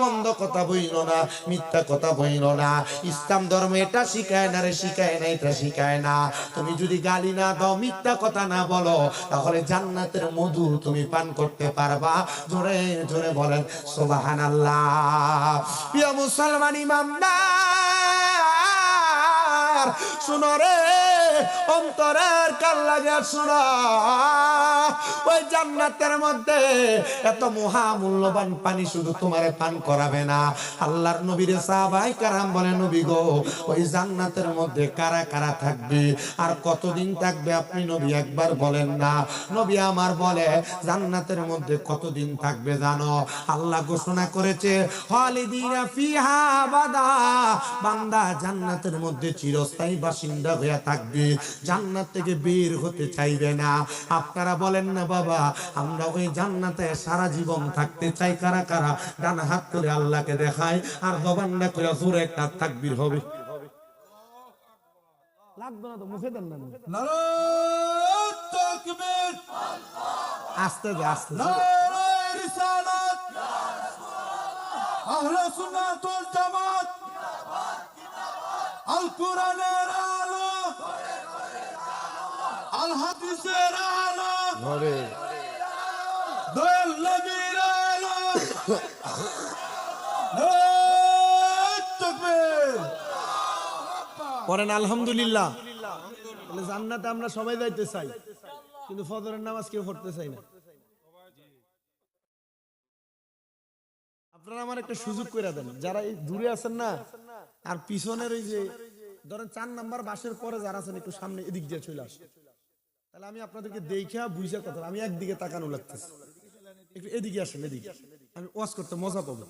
মন্দ কথা বইল না, মিথ্যা কথা বইল না। ইসলাম ধর্ম এটা শিখায় না রে, শিখায় না, এটা শিখায় না। তুমি যদি গালি না দাও, মিথ্যা কথা না বলো, তাহলে জান্নাতের মধু তুমি পান করতে পারবা। জোরে জোরে বলেন সুবহানাল্লাহ। প্রিয় মুসলমান ইমানদার, শুনো রে, অন্তরের কান লাগে শোনো, ওই জান্নাতের মধ্যে এত মহামূল্যবান পানি শুধু তোমারে পান করাবে না। আল্লাহর নবীর সাহাবায়ে কেরাম বলে, নবী গো, ওই জান্নাতের মধ্যে কারা কারা থাকবে আর কতদিন থাকবে আপনি নবী একবার বলেন না। নবী আমার বলে, জান্নাতের মধ্যে কতদিন থাকবে জানো? আল্লাহ ঘোষণা করেছে, খালিদিনা ফিহা আবাদা, বান্দা জান্নাতের মধ্যে চিরস্থায়ী বাসিন্দা হয়ে থাকবে, জান্নাত থেকে বের হতে চাইবে না। আপনারা বলেন না বাবা, আমরা ওই জান্নাতে সারা জীবন থাকতে চাই? কারা কারা ডান হাত করে আল্লাহকে দেখায় আর জবানটা করে জোরে একটা তাকবীর হবে। লাগবে না তো, মুখে দেন না। নারায়ে তাকবীর, আস্তে আস্তে। নারায়ে রিসালাত, আহলে সুন্নাত ওয়াল জামাত, আল কোরআনের আলো, আল হাদিসের আলো, ঘরে দয়াল নবীর আলো। পড়েন আলহামদুলিল্লাহ। জান্নাতে আমরা সবাই যাইতে চাই, কিন্তু ফজরের নামাজ কেউ পড়তে চাই না। আপনারা আমার একটা সুযোগ করে দেন, যারা এই দূরে আছেন না, আর পিছনের ওই যে ধরেন 4 নাম্বার বাসের পরে যারা আছেন, একটু সামনে এদিক দিয়ে চলে আসে, তাহলে আমি আপনাদেরকে দেখা বুঝা কথা, আমি একদিকে তাকানো লাগতেছে, একটু এদিকে আসেন, এদিকে আমি ওয়াজ করতে মজা পাবো।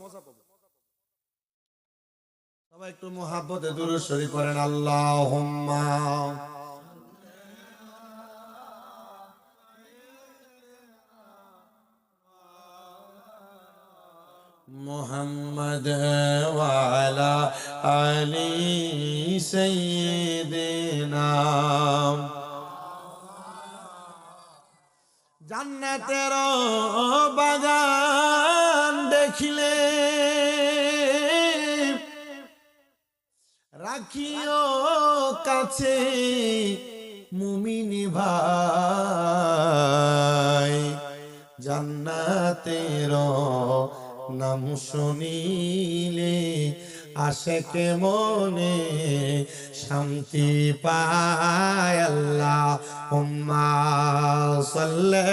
সবাই একটু মুহাব্বতে দুরূদ শরীফ পড়েন, আল্লাহুম্মা মুহাম্মদ ওয়া আলা আলি সাইয়্যিদিনা। জান্নাতের বাগান দেখিলে রাখিও কাছে মুমিনি ভাই, জান্নাতের নাম শুনিলে আশেকে মনে শান্তি পায়। আল্লাহুম্মা সাল্লি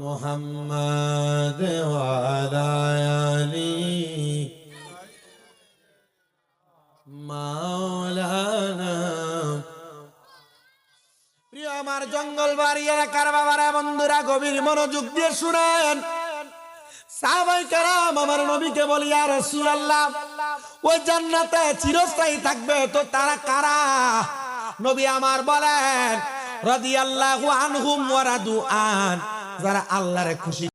মুহাম্মাদ ওয়া আলা আলি মাওলানা। প্রিয় আমার জঙ্গল বাড়ি এলাকার বাবারা, বন্ধুরা, গভীর মনোযোগ দিয়ে শুনেন। সাহাবায়ে কেরাম আমার নবীকে বলি, ইয়া রাসূলুল্লাহ, ওই জান্নাতে চিরস্থায়ী থাকবে তো তারা কারা? নবী আমার বলেন, রাদিয়াল্লাহু আনহুম ওয়া রাদু আন, যারা আল্লাহরে খুশি